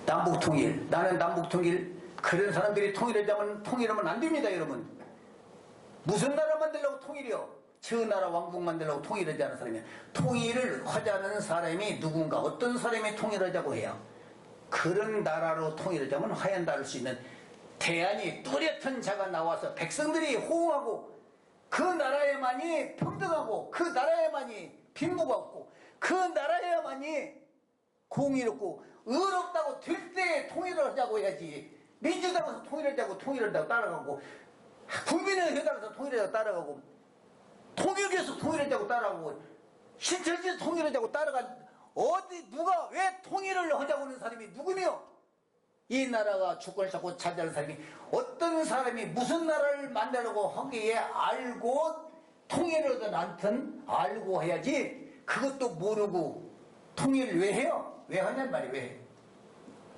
남북 통일, 나는 남북 통일, 그런 사람들이 통일하면 안 됩니다, 여러분. 무슨 나라 만들려고 통일이요? 저 나라 왕국 만들려고 통일하지 않은 사람이야. 통일을 하자는 사람이 누군가, 어떤 사람이 통일하자고 해야 그런 나라로 통일하자면 하얀 나라를 수 있는 대안이 뚜렷한 자가 나와서 백성들이 호응하고 그 나라에만이 평등하고 그 나라에만이 빈부가 없고 그 나라에만이 공의롭고 의롭다고 될 때 통일을 하자고 해야지. 민주당에서 통일하자고 따라가고, 국민의 여당에서 통일하자고 따라가고, 통일교에서 통일하자고 따라가고, 신천지에서 통일하자고 따라간, 누가 왜 통일을 하자고 하는 사람이 누구며? 이 나라가 주권을 잡고 차지하는 사람이 어떤 사람이 무슨 나라를 만들려고 하기에 알고 통일을 않든 알고 해야지. 그것도 모르고 통일을 왜 해요? 왜 하냔 말이야.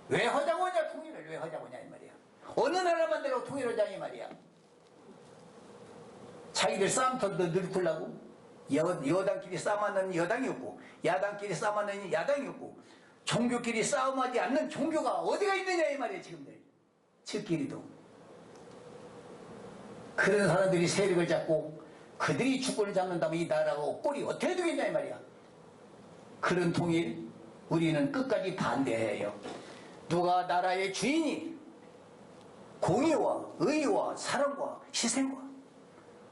왜 하자고 하냐? 통일을 왜 하자고 하냐 이 말이야. 어느 나라 만들려고 통일을 하자 이 말이야. 자기들 싸움터도 늘리려고 여당끼리 싸움하는 여당이 없고 야당끼리 싸움하는 야당이 없고 종교끼리 싸움하지 않는 종교가 어디가 있느냐 이 말이야. 지금들 저끼리도 그런 사람들이 세력을 잡고 그들이 주권을 잡는다면 이 나라가 꼴이 어떻게 되겠냐 이 말이야. 그런 통일 우리는 끝까지 반대해요. 누가 나라의 주인이 공의와 의와 사랑과 희생과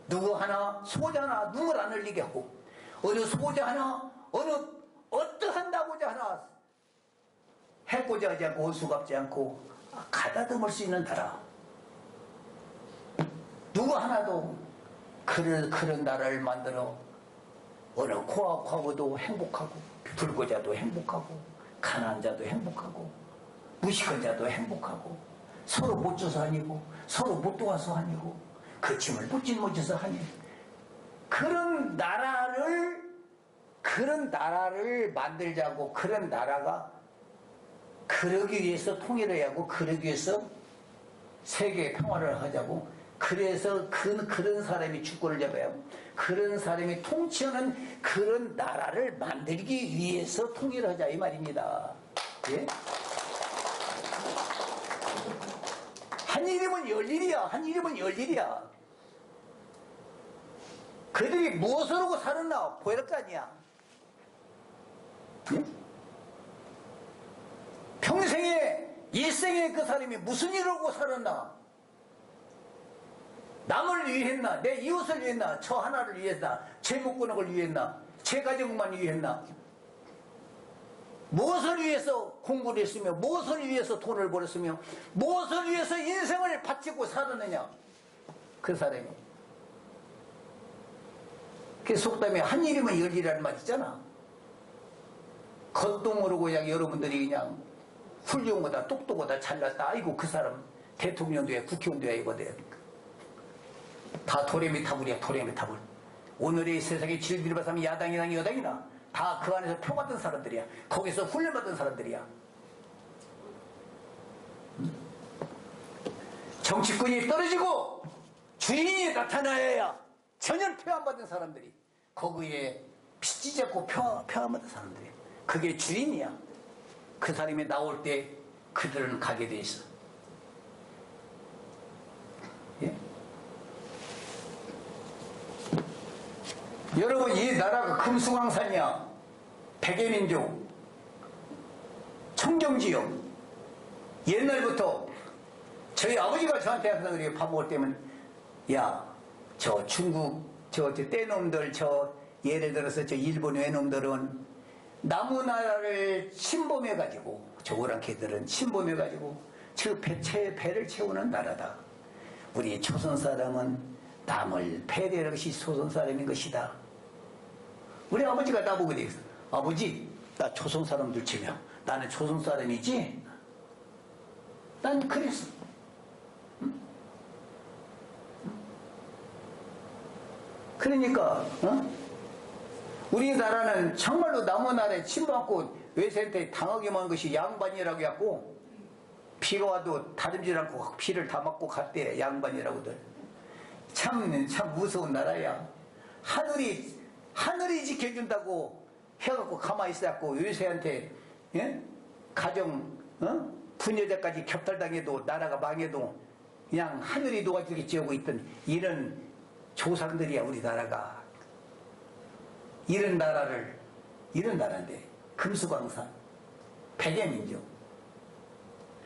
누구 하나 소자 하나 눈을 안 흘리게 하고 어느 소자 하나 어떠한다고자 하나 해코지 하지 않고 수갑지 않고 가다듬을 수 있는 나라. 누구 하나도 그런 나라를 만들어 어느 고아하고도 행복하고 불고자도 행복하고 가난한 자도 행복하고 무식한 자도 행복하고 서로 못 줘서 아니고 서로 못 도와서 아니고 그 짐을 못져서 하니 그런 나라를 만들자고. 그런 나라가 그러기 위해서 통일해야 하고 그러기 위해서 세계 평화를 하자고. 그래서 그런 사람이 주권을 잡아야 하고 그런 사람이 통치하는 그런 나라를 만들기 위해서 통일을 하자 이 말입니다. 예? 한 이름은 열일이야. 한 이름은 열일이야. 그들이 무엇을 하고 살았나 보일 거 아니야. 예? 평생에 일생에 그 사람이 무슨 일을 하고 살았나? 남을 위했나? 내 이웃을 위했나? 저 하나를 위했나? 제 목구멍을 위했나? 제 가족만 위했나? 무엇을 위해서 공부를 했으며 무엇을 위해서 돈을 벌었으며 무엇을 위해서 인생을 바치고 살았느냐? 그 사람이. 그 속담에 한 일이면 열일이라는 말 있잖아. 겉도 모르고 그냥 여러분들이 그냥 훌륭하다 똑똑하다 잘났다 아이고 그 사람 대통령도 해 국회의원도 해 이거 돼. 다 도레미타불이야. 도레미타불. 오늘의 세상에 질비를 받으면 야당이나 여당이나 다 그 안에서 표받은 사람들이야. 거기서 훈련받은 사람들이야. 정치권이 떨어지고 주인이 나타나야 전혀 표 안 받은 사람들이 거기에 빚지잡고 평화마다 사람들이. 그게 주인이야. 그 사람이 나올 때 그들은 가게 돼 있어. 예? 여러분, 이 나라가 금수강산이야. 백예민족, 청정지역. 옛날부터 저희 아버지가 저한테 항상 그래요. 밥 먹을 때면, 야, 저 중국 저 떼놈들, 저 예를 들어서 저 일본 외놈들은 나무 나라를 침범해가지고, 저 오랑캐들은 침범해가지고 저 배를 채우는 나라다. 우리 조선 사람은 남을 패대하는 것이 조선 사람인 것이다. 우리 아버지가 나보고 그랬어. 아버지, 나 조선 사람들 치면 나는 조선 사람이지? 난 그랬어. 그러니까 우리나라는 정말로 남의 나라에 침범받고 외세한테 당하기만 한 것이 양반이라고 해갖고, 비가 와도 다듬질 않고 피를 다 맞고 갔대. 양반이라고들. 참 무서운 나라야. 하늘이 지켜준다고 해갖고 가만히 있어갖고 외세한테, 예? 가정 부녀자까지 격탈당해도 나라가 망해도 그냥 하늘이 도와주겠지 하고 있던 이런 조상들이야. 우리나라가 이런 나라인데, 금수강산, 백예민족,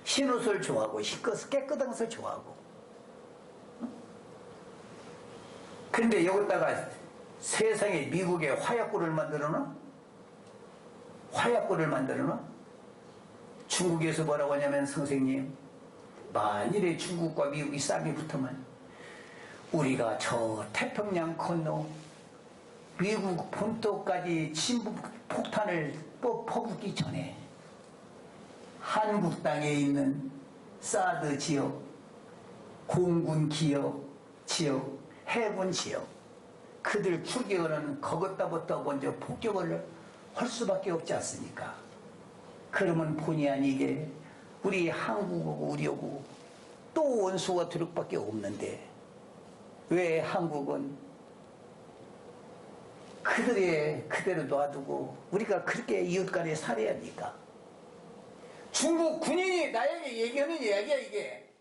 흰옷을 좋아하고 깨끗한 것을 좋아하고. 그런데 여기다가 세상에 미국에 화약고를 만들어놔? 화약고를 만들어놔? 중국에서 뭐라고 하냐면, 선생님, 만일에 중국과 미국이 싸움이 붙으면 우리가 저 태평양 건너 미국 본토까지 침묵 폭탄을 퍼붓기 전에 한국 땅에 있는 사드 지역, 공군 지역, 해군 지역, 그들 추격은 거기다부터 먼저 폭격을 할 수밖에 없지 않습니까? 그러면 본의 아니게 우리 한국하고 우리하고 또 원수가 될 수밖에 없는데, 왜 한국은 그대로 놔두고 우리가 그렇게 이웃간에 살아야 합니까? 중국 군인이 나에게 얘기하는 이야기야, 이게.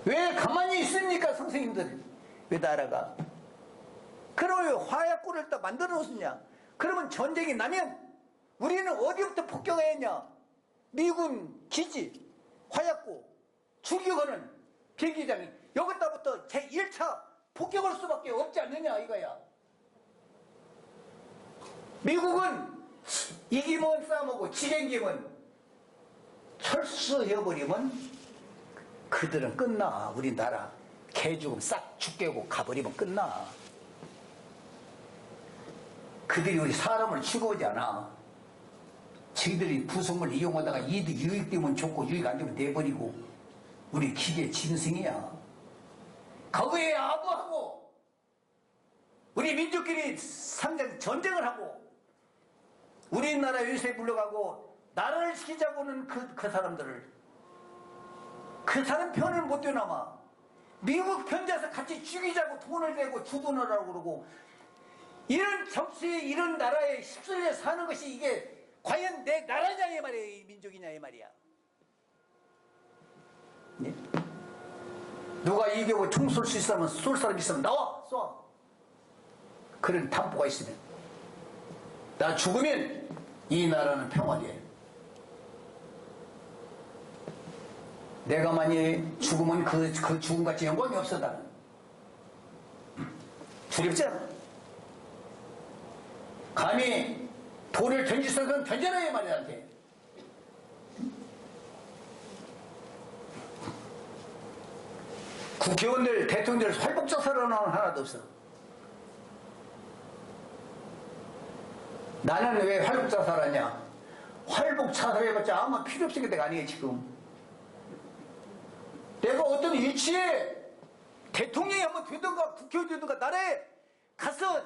왜 가만히 있습니까, 선생님들? 왜 나라가? 그럼 화약고를 딱 만들어 놓습냐? 그러면 전쟁이 나면 우리는 어디부터 폭격해야 했냐? 미군 기지, 화약고, 추격하는 비행기장이 여기다부터 제1차 폭격할 수밖에 없지 않느냐, 이거야. 미국은 이기면 싸움하고 지경기면 철수해버리면 그들은 끝나. 우리나라 개죽음 싹 죽게고 가버리면 끝나. 그들이 우리 사람을 죽어오지 않아. 저희들이 부속을 이용하다가 유익 되면 좋고 유익 안 되면 내버리고, 우리 기계 짐승이야. 거기에 아부하고 우리 민족끼리 상당 전쟁을 하고 우리나라 유세 불러가고 나라를 지키자고는 그 사람들을, 그 사람 편을 못 되나마 미국 편자서 같이 죽이자고 돈을 내고 주둔하라고 그러고, 이런 접시에 이런 나라에 휩쓸려 사는 것이 이게 과연 내 나라냐 이 말이야, 이 민족이냐 이 말이야. 네? 누가 이겨고 총 쏠 수 있으면, 쏠 사람 있으면 나와 쏴. 그런 담보가 있으면. 나 죽으면 이 나라는 평화돼. 내가 만약에 죽으면 그 죽음같이 영광이 없어. 나는 두렵지 않아. 감히 돌을 던질 생각은 던져라 이 말이야. 나한테. 국회의원들, 대통령들 활복자살하는 하나도 없어. 나는 왜 활복자살하냐? 활복자살해봤자 아무 필요 없으니까 내가 아니에요. 지금 내가 어떤 위치에 대통령이 한번 되든가 국회의원 되든가 나라에 가서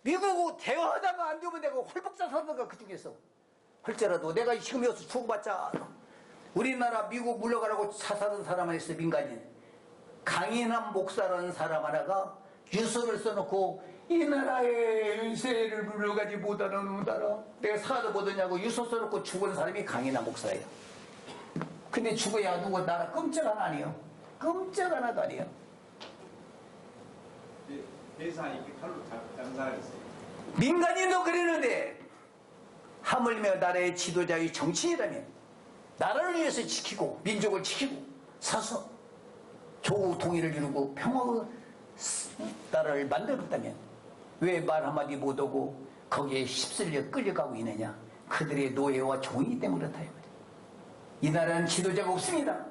미국하고 대화하다가 안 되면 내가 활복자살하든가, 그 중에서 할지라도 내가 지금 여기서 죽어봤자 우리나라 미국 물러가라고 사사던 사람만 있어. 민간인 강인한 목사라는 사람 하나가 유서를 써놓고 이 나라의 은세를 물러가지 못하는 나라 내가 사도 못하냐고 유서 써놓고 죽은 사람이 강인한 목사예요. 근데 죽어야 누구 나라 끔찍 하나 아니에요. 끔찍 하나도 아니에요. 대사 이렇게 칼로 잡는 사람이 있어요. 민간인도 그러는데 하물며 나라의 지도자의 정치인이라면 나라를 위해서 지키고 민족을 지키고 서서 조국 통일을 이루고 평화의 나라를 만들었다면 왜 말 한마디 못하고 거기에 휩쓸려 끌려가고 있느냐. 그들의 노예와 종이기 때문에 그렇다. 이 나라는 지도자가 없습니다.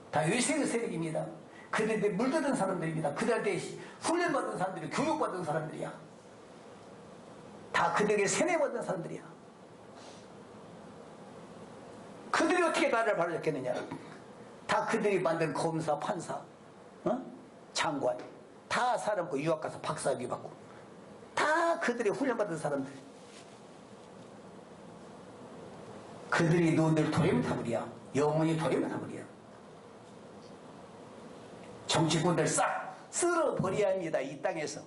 다 외세의 세력입니다. 그들한테 물들은 사람들입니다. 그들한테 훈련받은 사람들이 교육받은 사람들이야. 다 그들에게 세뇌받은 사람들이야. 그들이 어떻게 나라를 바로잡겠느냐. 다 그들이 만든 검사, 판사, 장관 다 사람 그 유학 가서 박사학위 받고 다 그들이 훈련받은 사람들. 그들이 너희들 도래문타물이야. 영원히 도래문타물이야. 정치꾼들 싹 쓸어버려야 합니다. 이 땅에서.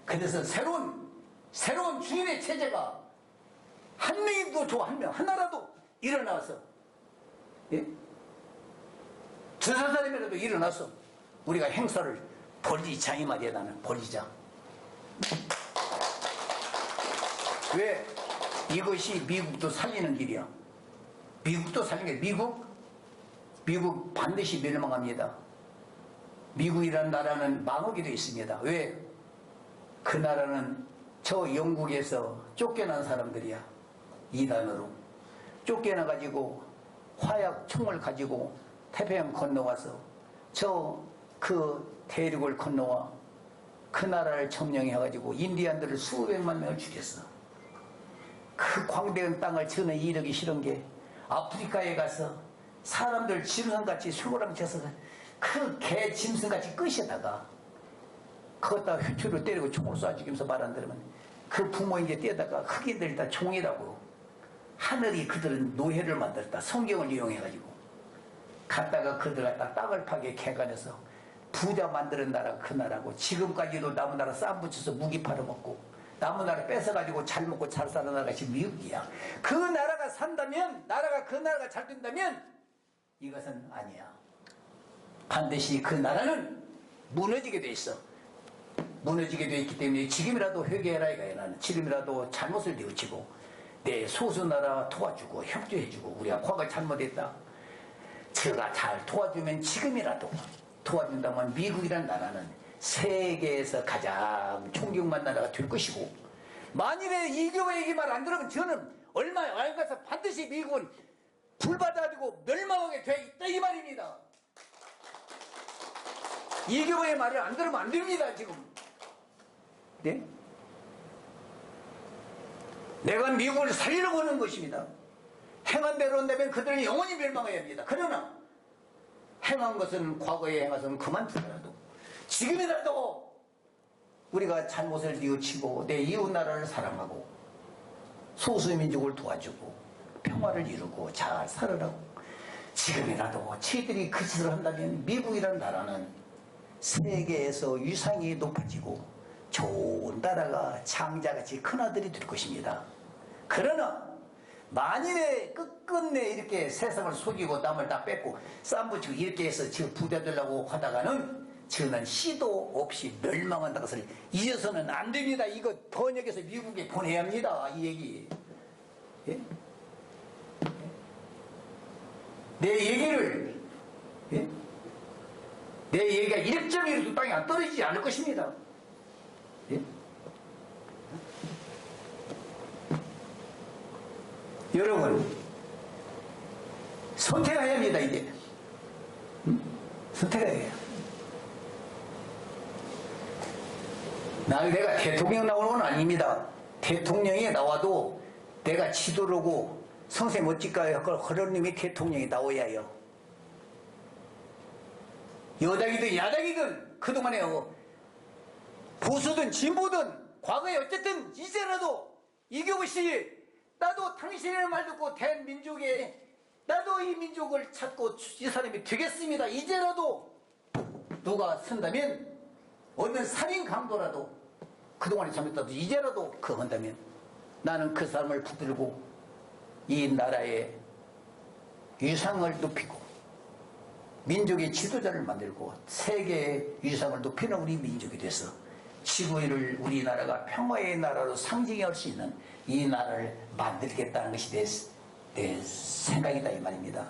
그래서 새로운 주인의 체제가 한 명이도 좋아. 한 명 하나라도 일어나서 예? 두세 사람이라도 일어나서 우리가 행사를 벌리자 이 말이야. 나는 벌리자. 왜? 이것이 미국도 살리는 길이야. 미국도 살리는 게 미국 반드시 멸망합니다. 미국이라는 나라는 망하게 되어 있습니다. 왜? 그 나라는 저 영국에서 쫓겨난 사람들이야. 이단으로 쫓겨나가지고 화약 총을 가지고 태평양 건너와서 그 대륙을 건너와 그 나라를 점령해가지고 인디안들을 수백만 명을 죽였어. 그 광대한 땅을 저는 이러기 싫은 게 아프리카에 가서 사람들 짐승같이 술고랑 쳐서 그 개 짐승같이 끄시다가 그것다 휘투를 때리고 총을 쏴 죽이면서 말 안 들으면 그 부모에게 떼다가 흑인들 다 종이라고 하늘이 그들은 노예를 만들었다. 성경을 이용해가지고 갔다가 그들 갖다 땅을 파게 개간해서 부자 만드는 나라가 그 나라고 지금까지도 남은 나라 쌈 붙여서 무기 팔아먹고 남은 나라 뺏어가지고 잘 먹고 잘 사는 나라가 지금 미국이야. 그 나라가 산다면 그 나라가 잘 된다면 이것은 아니야. 반드시 그 나라는 무너지게 돼 있어. 무너지게 돼 있기 때문에 지금이라도 회개해라 이거야. 나는 지금이라도 잘못을 뉘우치고 내 소수 나라 도와주고 협조해주고 우리가 과거에 잘못했다. 제가 잘 도와주면 지금이라도 도와준다면 미국이라는 나라는 세계에서 가장 존경받는 나라가 될 것이고 만일에 이교회 얘기 말 안 들으면 저는 얼마에 안 가서 반드시 미국은 불받아들고 멸망하게 돼 있다 이 말입니다. 이교회의 말을 안 들으면 안 됩니다 지금. 네? 내가 미국을 살리려고 하는 것입니다. 행한 대로 한다면 그들은 영원히 멸망해야 합니다. 그러나 행한 것은 과거에 행한 것은 그만두더라도 지금이라도 우리가 잘못을 뉘우치고 내 이웃나라를 사랑하고 소수민족을 도와주고 평화를 이루고 잘 살으라고 지금이라도 저희들이 그 짓을 한다면 미국이라는 나라는 세계에서 위상이 높아지고 좋은 나라가 장자같이 큰 아들이 될 것입니다. 그러나 만일에 끝끝내 이렇게 세상을 속이고 남을 다 뺏고 쌈붙이고 이렇게 해서 지금 부자 되려고 하다가는 저는 시도 없이 멸망한다는 것을 잊어서는 안 됩니다. 이거 번역해서 미국에 보내야 합니다. 이 얘기. 예? 내 얘기를 예? 내 얘기가 1.1도 땅에 안 떨어지지 않을 것입니다. 예? 여러분 선택해야 합니다. 이제 선택해야 해요. 내가 대통령 나오는 건 아닙니다. 대통령이 나와도 내가 지도르고 성세 멋질까 할 걸 허런님이 대통령이 나와야 해요. 여당이든 야당이든 그동안에 보수든 진보든 과거에 어쨌든 이제라도 이경우 씨 나도 당신의 말 듣고 대한민족에 나도 이 민족을 찾고 이 사람이 되겠습니다. 이제라도 누가 쓴다면 어느 살인 강도라도 그동안에 잘못했다도 이제라도 그거 한다면 나는 그 사람을 붙들고 이 나라의 위상을 높이고 민족의 지도자를 만들고 세계의 위상을 높이는 우리 민족이 돼서 지구를 우리나라가 평화의 나라로 상징할 수 있는 이 나라를 만들겠다는 것이 내 생각이다 이 말입니다.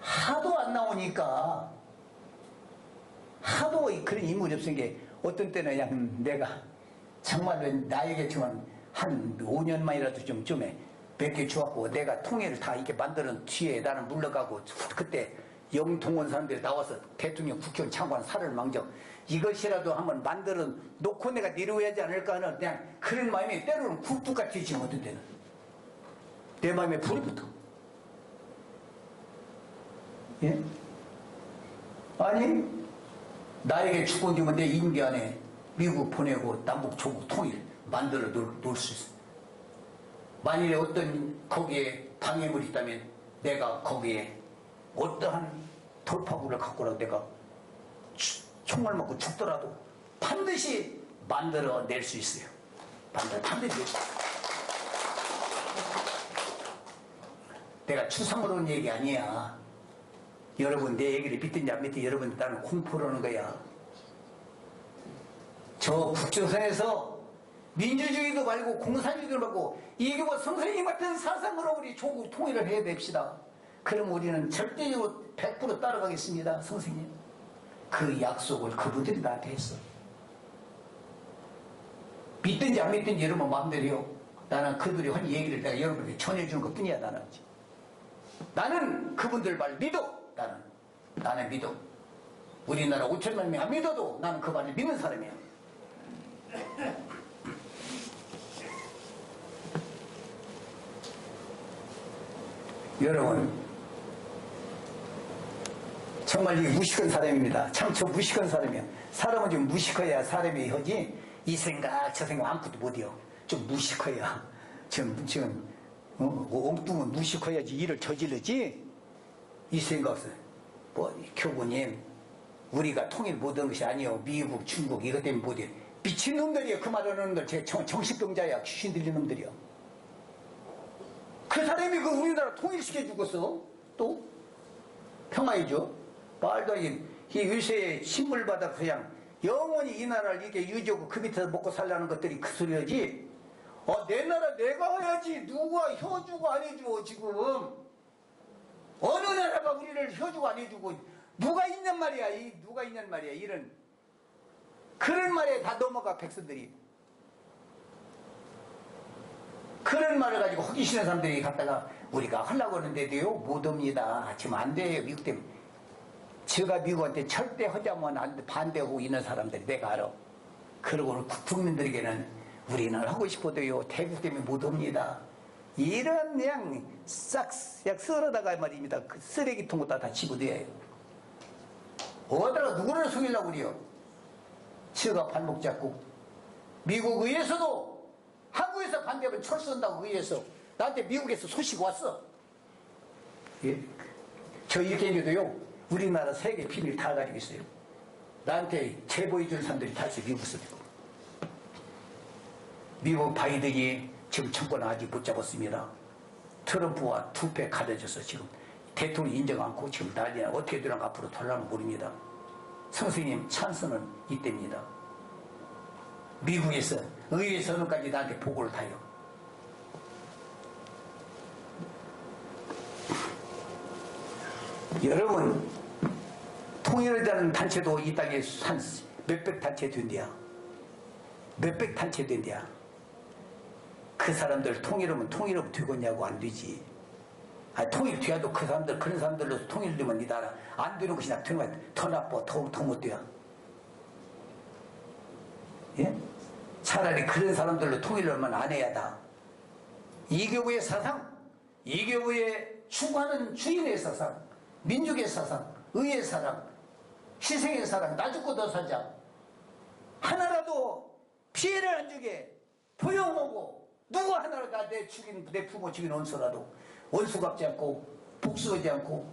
하도 안 나오니까 하도 그런 인물이 없은 게 어떤 때는 그냥 내가 정말로 나에게 지금 한 5년만이라도 좀에 몇 개 주었고 내가 통일을 다 이렇게 만드는 뒤에 나는 물러가고 그때 영통원 사람들이 나와서 대통령 국회의원 장관 살을 망정 이것이라도 한번 만들어 놓고 내가 내려야지 않을까 하는 그냥 그런 마음이 때로는 굴뚝같이 지금 어떤 때는 내 마음에 불이 붙어. 예? 아니 나에게 주권 주면 내 임기 안에 미국 보내고 남북 조국 통일 만들어 놓을 수 있어. 만일에 어떤 거기에 방해물이 있다면 내가 거기에 어떠한 돌파구를 갖고라도 내가 총알 맞고 죽더라도 반드시 만들어 낼 수 있어요. 반드시. 내가 추상으로 온 얘기 아니야. 여러분 내 얘기를 믿든지 안 믿든지 여러분 나는 공포라는 거야. 저 북조선에서 민주주의도 말고 공산주의도 말고 이교보 선생님 같은 사상으로 우리 조국 통일을 해야 됩시다. 그럼 우리는 절대적으로 100% 따라가겠습니다. 선생님 그 약속을 그분들이 나한테 했어. 믿든지 안 믿든지 여러분 마음대로요. 나는 그들이 한 얘기를 내가 여러분에게 전해주는 것 뿐이야. 나는 그분들 말 믿어. 나는 믿어. 우리나라 5천만 명이 안 믿어도 나는 그 말을 믿는 사람이야. 여러분 정말 이 무식한 사람입니다. 참 저 무식한 사람이야. 사람은 좀 무식해야 사람이 하지 이 생각 저 생각 아무것도 못해요. 좀 무식해야 지금 엉뚱은 무식해야지 일을 저질러지. 이 생각 없어요. 교구님 우리가 통일 못한 것이 아니요. 미국 중국 이것 때문에 못해요. 미친놈들이에요. 그 말하는 놈들 제 정신병자야. 귀신 들린 놈들이요. 그 사람이 그 우리나라 통일시켜 주겠어. 또 평화해줘. 말도 안 돼. 이 요새 신물 받아 그냥 영원히 이 나라를 이렇게 유지하고 그 밑에서 먹고 살라는 것들이 그 소리지. 내 나라 내가 해야지. 누가 혀주고 안 해줘 지금. 어느 나라가 우리를 혀주고 안 해주고 누가 있냔 말이야. 누가 있냔 말이야. 이런 그런 말에 다 넘어가 백성들이. 그런 말을 가지고 호기심한 사람들이 갖다가 우리가 하려고 하는데도요 못합니다. 지금 안 돼요. 미국 때문에. 제가 미국한테 절대 하자면 안 돼. 반대하고 있는 사람들이 내가 알아. 그러고 국민들에게는 우리는 하고 싶어도요 태국 때문에 못합니다. 이런 그냥 싹 썰어다가 말입니다. 그 쓰레기통 다 집어넣어요. 어디다가 누구를 속이려고 그래요. 제가 발목 잡고 미국 의회에서도 한국에서 반대하면 철수한다고 의회에서 나한테 미국에서 소식 왔어. 예? 저 이렇게 얘기해도요 우리나라 세계 비밀 다 가지고 있어요. 나한테 제보해준 사람들이 다 있어요. 미국에서. 미국 바이든이 지금 정권을 아직 못 잡았습니다. 트럼프와 투패 가려져서 지금 대통령 인정 않고 지금 난리나. 어떻게 되나 앞으로 돌아가면 모릅니다. 선생님 찬스는 이때입니다. 미국에서 의회에서는까지 나한테 보고를 타요. 여러분 통일을 하는 단체도 이 땅에 한 몇백 단체 된대야. 몇백 단체 된대야. 그 사람들 통일하면 되겠냐고. 안 되지. 통일 돼도 그 사람들 그런 사람들로 통일되면 이 나라 안 되는 것이 더 나빠. 더 못 돼야. 예? 차라리 그런 사람들로 통일하면 안 해야 다. 이교부의 사상, 이교부의 추구하는 주인의 사상, 민족의 사상, 의의 사랑, 희생의 사랑, 나 죽고 너 살자. 하나라도 피해를 안 주게 포용하고 누구 하나라도 내 부모 죽인 원수라도 원수 갚지 않고 복수하지 않고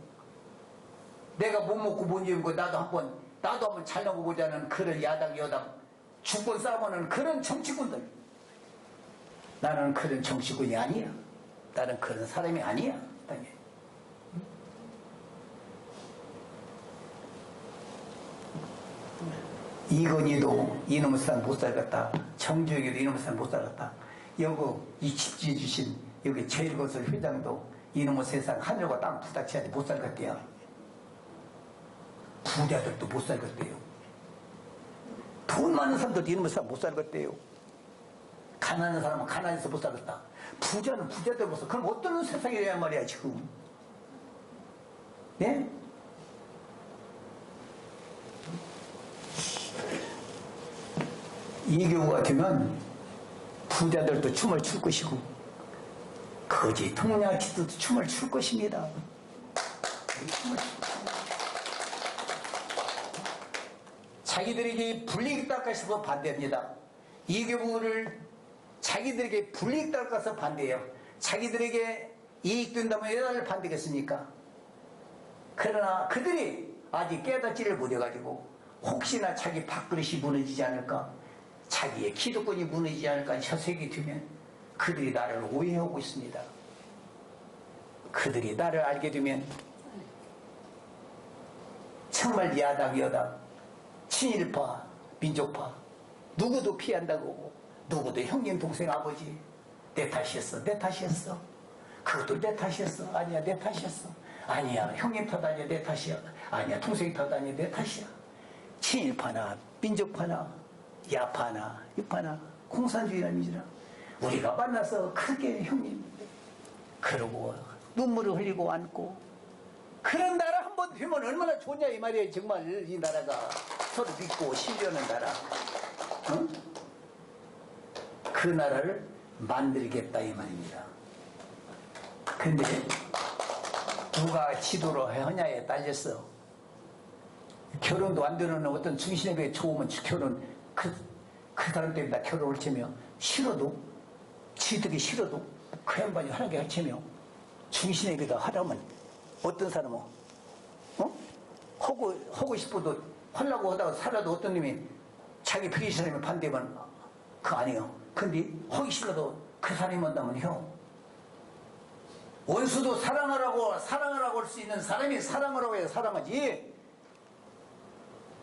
내가 못 먹고 못 입은 거 나도 한번 잘나고 보자는 그런 야당 여당 주권 싸움하는 그런 정치군들. 나는 그런 정치군이 아니야. 나는 그런 사람이 아니야. 이건희도 이놈의 사람 못 살겠다. 정주영이도 이놈의 사람 못 살겠다. 여기 이 집지 주신 여기 제일건설 회장도 이놈의 세상 하늘과 땅 부닥치는데 못 살겠대요. 부자들도 못 살겠대요. 돈 많은 사람들도 이놈의 사람 못 살겠대요. 가난한 사람은 가난해서 못 살겠다. 부자는 부자들 못 살. 그럼 어떤 세상이냐 말이야 지금. 예? 이 경우 같으면 부자들도 춤을 출 것이고 거지 통양치도 춤을 출 것입니다. 자기들에게 불이익 딸까 싶어 반대합니다. 이 경우를 자기들에게 불이익 딸까서 반대해요. 자기들에게 이익 된다면 왜 나를 반대겠습니까? 그러나 그들이 아직 깨닫지를 못해가지고 혹시나 자기 밥그릇이 무너지지 않을까, 자기의 기득권이 무너지지 않을까 혀색이 되면 그들이 나를 오해하고 있습니다. 그들이 나를 알게 되면 정말 야당 여당 친일파 민족파 누구도 피한다고, 누구도 형님 동생 아버지 내 탓이었어 내 탓이었어, 그것도 내 탓이었어, 아니야 내 탓이었어, 아니야 형님 탓 아니야 내 탓이야, 아니야 동생 탓 아니야 내 탓이야. 친일파나 민족파나 야파나 유파나 공산주의나 민주나 우리가 만나서 크게 형님 그러고 눈물을 흘리고 안고 그런 나라 한번 되면 얼마나 좋냐 이 말이에요. 정말 이 나라가 서로 믿고 신뢰하는 나라, 응? 그 나라를 만들겠다 이 말입니다. 근데 누가 지도로 하냐에 딸렸어. 결혼도 안 되는 어떤 중신에게 좋으면 결혼 그 사람 때문에 나 결혼을 치며 싫어도 지들이 싫어도 그 양반이 하는 게 할치며 중신에게다 하라면 어떤 사람은 하고 싶어도 하려고 하다가 살아도 어떤 놈이 자기 편히 사람이 반대면 그거 아니에요. 근데 하기 싫어도 그 사람이 만나면 형 원수도 사랑하라고 할 수 있는 사람이 사랑하라고 해야 사랑하지.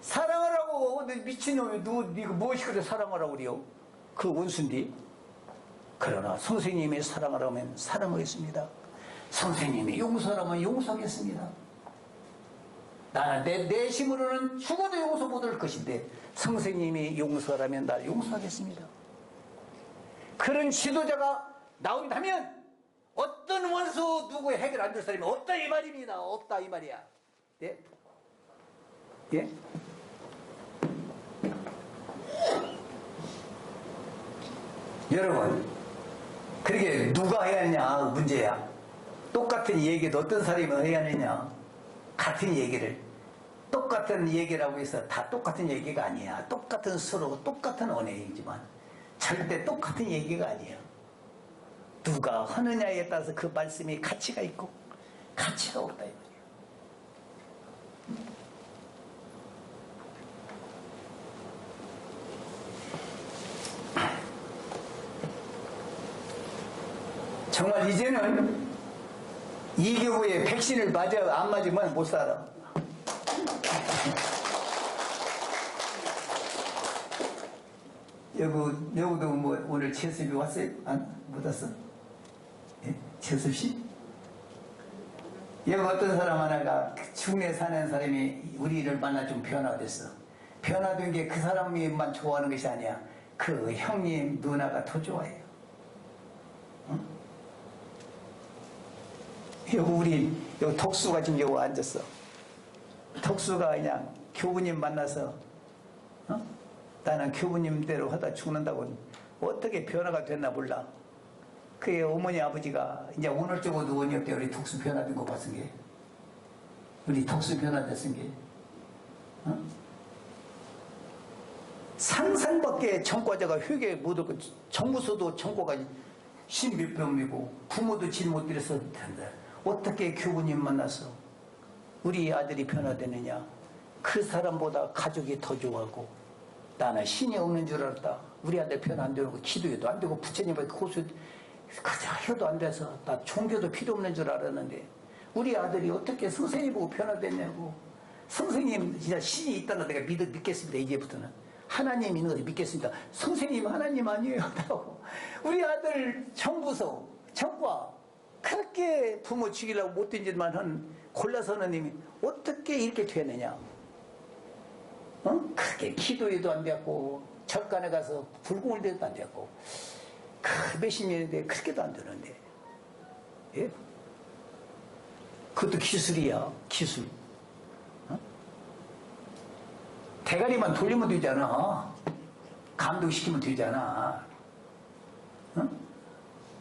사랑하라고 미친놈이 네가 무엇이 그래 사랑하라고 그래요. 그 원수인데. 그러나 선생님이 사랑하라고 하면 사랑하겠습니다. 선생님이 용서하라면 용서하겠습니다. 나는 내 힘으로는 죽어도 용서 못할 것인데 선생님이 용서하라면 나 용서하겠습니다. 그런 지도자가 나온다면 어떤 원수 누구의 해결 안 될 사람이 없다 이 말입니다. 없다 이 말이야. 예? 예? 여러분, 그렇게 누가 해야 하느냐 문제야. 똑같은 얘기도 어떤 사람이 해야 하느냐. 같은 얘기를 똑같은 얘기라고 해서 다 똑같은 얘기가 아니야. 똑같은 서로 똑같은 언어이지만 절대 똑같은 얘기가 아니야. 누가 하느냐에 따라서 그 말씀이 가치가 있고 가치가 없다 이 말이야. 정말 이제는 이 경우에 백신을 맞아 안 맞으면 못 살아. 여기도 뭐 오늘 채습이 왔어요? 못 왔어? 예? 채습씨? 여기 어떤 사람 하나가 중내 사는 사람이 우리를 만나 좀 변화됐어. 변화된 게 그 사람만 좋아하는 것이 아니야. 그 형님 누나가 더 좋아해요. 응? 여기 덕수가 지금 여기 앉았어. 덕수가 그냥 교부님 만나서 나는 교부님대로 하다 죽는다고 어떻게 변화가 됐나 몰라. 그의 어머니 아버지가 이제 오늘 쪽으로 누구니 없대. 우리 덕수 변화된 거 봤은 게. 우리 덕수 변화됐은 게. 상상밖에 청과자가 회계 못 얻고 정무서도 청과가 10몇 병이고 부모도 질 못 들여서 된다. 어떻게 교부님 만나서 우리 아들이 변화되느냐? 그 사람보다 가족이 더 좋아하고 나는 신이 없는 줄 알았다. 우리 아들 변화 안 되고 기도해도 안 되고 부처님의 고수 그저 해도 안 돼서 나 종교도 필요 없는 줄 알았는데 우리 아들이 어떻게 선생님 보고 변화됐냐고. 선생님 진짜 신이 있다는 내가 믿겠습니다. 이제부터는 하나님 있는 걸 믿겠습니다. 선생님 하나님 아니에요. 하고 우리 아들 정부서 정과 그렇게 부모 죽이려고 못된 짓만 한 골라서는 님이 어떻게 이렇게 되느냐. 그렇게 기도해도 안 됐고 절간에 가서 불공을 대도 안 됐고 몇십 년인데 그렇게도 안 되는데 예? 그것도 기술이야. 기술. 대가리만 돌리면 되잖아. 감동시키면 되잖아.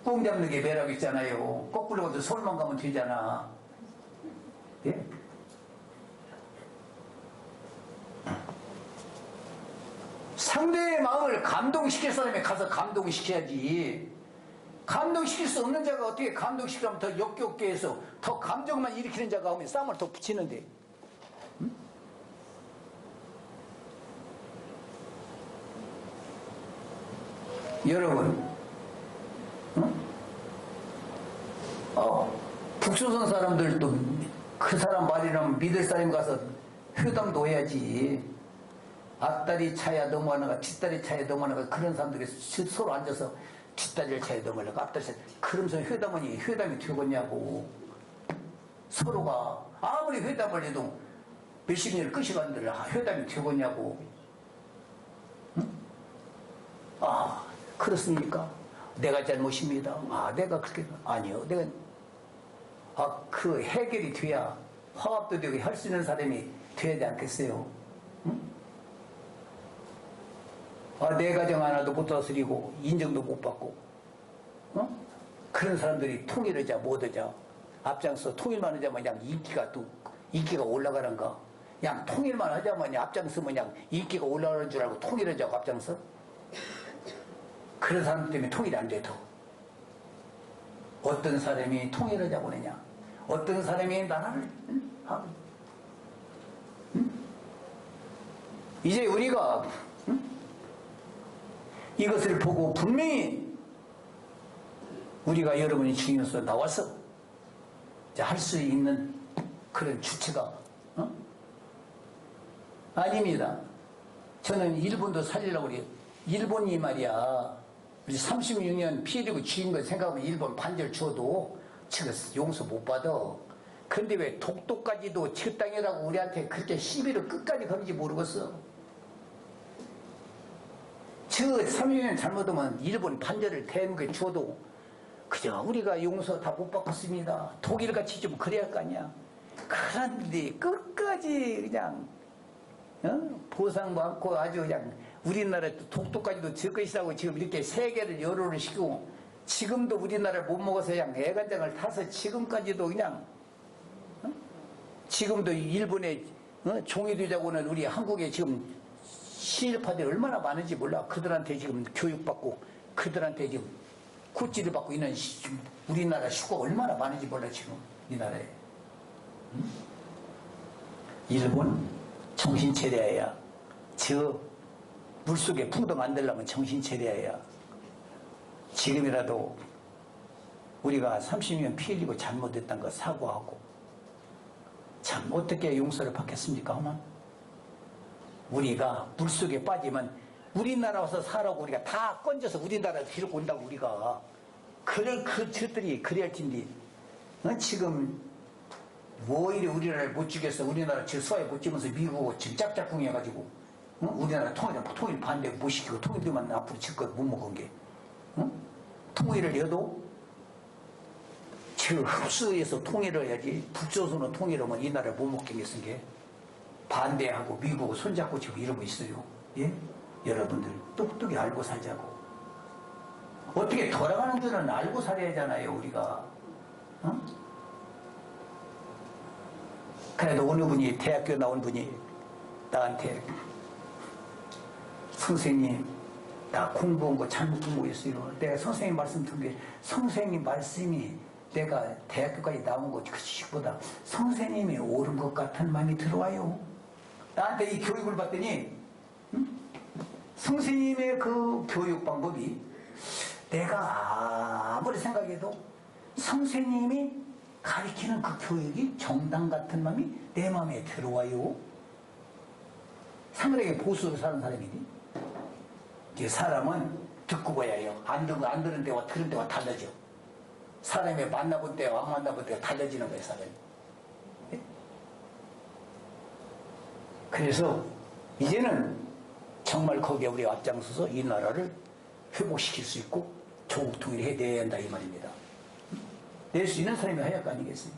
꽁 잡는 게 매력 있잖아요. 거꾸로 가도 손만 가면 되잖아. 예? 상대의 마음을 감동시킬 사람이 가서 감동시켜야지. 감동시킬 수 없는 자가 어떻게 감동시키려면 더 역겹게 해서 더 감정만 일으키는 자가 오면 쌈을 더 붙이는데. 여러분, 북조선 사람들도 그 사람 말이라면 믿을 사람 가서 회담도 해야지. 앞다리 차야 넘어가는가 뒷다리 차야 넘어가는가 그런 사람들이 서로 앉아서 뒷다리를 차야 넘어가는가 앞다리 차야 그러면서 회담이 되겠냐고. 서로가 아무리 회담을 해도 몇십 년을 끝이 갔는데 회담이 되겠냐고. 응? 그렇습니까? 내가 잘못입니다. 내가 그렇게 아니요. 내가 그 해결이 돼야 화합도 되고 할 수 있는 사람이 돼야 되지 않겠어요? 응? 내 가정 하나도 못 다스리고 인정도 못 받고 그런 사람들이 통일하자 못하자 앞장서 통일만 하자면 그냥 인기가 올라가는가? 그냥 통일만 하자면 그냥 앞장서면 그냥 인기가 올라가는 줄 알고 통일하자고 앞장서? 그런 사람 때문에 통일이 안 돼도 어떤 사람이 통일하자고 하느냐? 어떤 사람이 나라를 하고 이제 우리가 이것을 보고 분명히 우리가 여러분이 중에서 나와서 할 수 있는 그런 주체가 아닙니다. 저는 일본도 살리려고 그래요. 일본이 말이야 우리 36년 피해리고 죽인 거 생각하면 일본 반절 줘도 지금 용서 못 받아. 그런데 왜 독도까지도 지 땅이라고 우리한테 그렇게 시비를 끝까지 거는지 모르겠어. 저 36년 잘못하면 일본 반절을 대한민국에 줘도 그저 우리가 용서 다 못 받겠습니다. 독일같이 좀 그래야 할 거 아니야. 그런데 끝까지 그냥 보상도 않고 아주 그냥 우리나라 독도까지도 질 것이라고 지금 이렇게 세계를 열어를 시키고 지금도 우리나라를 못 먹어서 그냥 애간장을 타서 지금까지도 그냥 지금도 일본에 종이 되자고는 우리 한국에 지금 신일파들이 얼마나 많은지 몰라. 그들한테 지금 교육받고 그들한테 지금 굿즈를 받고 있는 우리나라 식구가 얼마나 많은지 몰라 지금 이 나라에. 일본 정신 차려야. 저 물속에 풍덩 안 되려면 정신 차려야. 지금이라도 우리가 30년 피 흘리고 잘못했던 거 사과하고 참 어떻게 용서를 받겠습니까? 하면 우리가 물속에 빠지면 우리나라 와서 살라고 우리가 다 건져서 우리나라에 데리고 온다고 우리가 저들이 그래야 할 텐데 지금 뭐 이래 우리나라를 못 죽였어. 우리나라 저 수하에 못 지면서 미국하고 지금 짝짝꿍 해가지고 우리나라 통일 반대 못 시키고 통일되면 앞으로 질것 못 먹은 게 통일을 해도 저 흡수해서 통일을 해야지. 북조선으로 통일하면 이 나라를 못 먹게 했은 게 반대하고 미국하고 손잡고 지금 이러고 있어요. 예? 여러분들 똑똑히 알고 살자고. 어떻게 돌아가는 줄은 알고 살아야 하잖아요 우리가. 그래도 어느 분이 대학교 나온 분이 나한테 선생님 나 공부한 거 잘못 공부했어요. 내가 선생님 말씀 듣는 게 선생님 말씀이 내가 대학교까지 나온 것 그보다 선생님이 옳은 것 같은 마음이 들어와요. 나한테 이 교육을 받더니 선생님의 그 교육 방법이 내가 아무리 생각해도 선생님이 가르치는 그 교육이 정당 같은 마음이 내 마음에 들어와요. 상당히 보수로 사는 사람이니 이제 사람은 듣고 봐야 해요. 안 듣는 데와 들은 데와 달라져. 사람이 만나본 때와 안 만나본 때가 달라지는 거예요, 사람이. 네? 그래서 이제는 정말 거기에 우리 앞장서서 이 나라를 회복시킬 수 있고 조국 통일을 해내야 한다 이 말입니다. 낼 수 있는 사람이 해야 할 거 아니겠어요?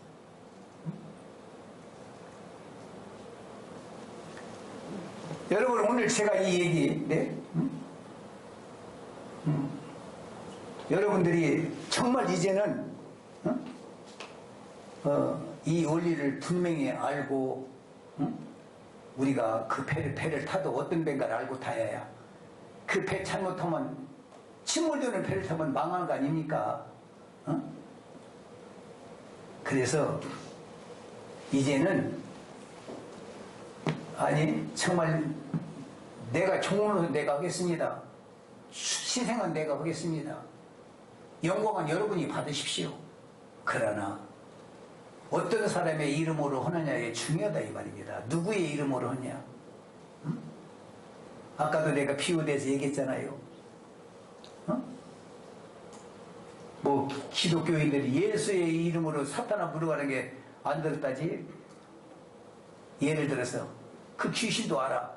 여러분 오늘 제가 이 얘기 여러분들이 정말 이제는 이 원리를 분명히 알고 우리가 그 배를 타도 어떤 배인가를 알고 타야 그 배 잘못하면 침몰되는 배를 타면 망하는 거 아닙니까? 그래서 이제는 아니 정말 내가 종으로서 내가 하겠습니다. 희생은 내가 하겠습니다. 영광은 여러분이 받으십시오. 그러나 어떤 사람의 이름으로 하느냐에 중요하다 이 말입니다. 누구의 이름으로 하냐? 아까도 내가 비유대에서 얘기했잖아요. 뭐 기독교인들이 예수의 이름으로 사탄아 물어가는 게 안 들었다지. 예를 들어서 그 귀신도 알아.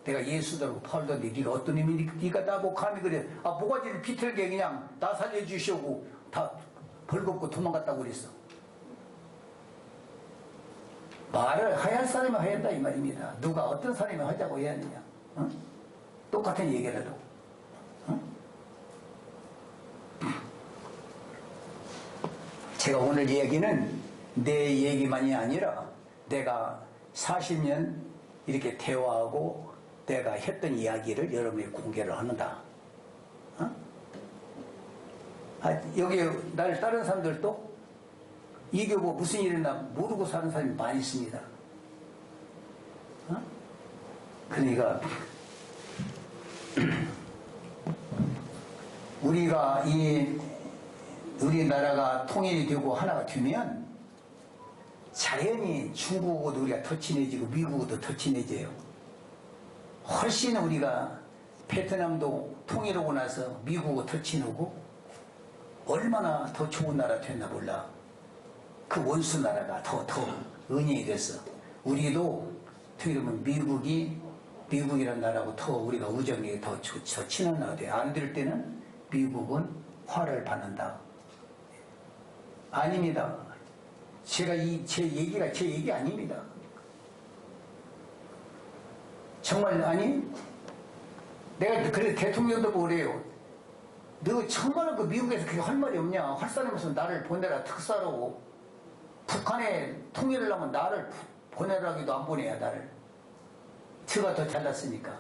내가 예수들하고 팔던데 네가 어떤 의미니? 네가 나보고 감히 그래. 아 모가지를 비틀게 그냥 나 살려주시오고 다 벌겁고 도망갔다고 그랬어. 말을 해야 할 사람이 해야 한다 이 말입니다. 누가 어떤 사람이 하자고 해야 하느냐. 똑같은 얘기라도. 제가 오늘 얘기는 내 얘기만이 아니라 내가 40년 이렇게 대화하고 내가 했던 이야기를 여러분이 공개를 하는다. 여기 날 다른 사람들도 이게 뭐 무슨 일이나 모르고 사는 사람이 많이 있습니다. 그러니까 우리가 우리나라가 통일이 되고 하나가 되면 자연히 중국하고도 우리가 더 친해지고 미국하고도 더 친해져요. 훨씬 우리가 베트남도 통일하고 나서 미국하고 더 친하고 얼마나 더 좋은 나라 됐나 몰라. 그 원수 나라가 더 은행이 됐어. 우리도 어떻게 보면 미국이라는 나라하고 더 우리가 우정이 더 친한 나라 돼요. 안 될 때는 미국은 화를 받는다. 아닙니다. 제가 제 얘기 아닙니다. 정말 아니 내가 그래 대통령도 그래요. 너 정말 그 미국에서 그게 할 말이 없냐? 할 사람 없으면 나를 보내라 특사로. 북한에 통일을 하면 나를 보내라기도 안 보내야 나를. 저가 더 잘났으니까.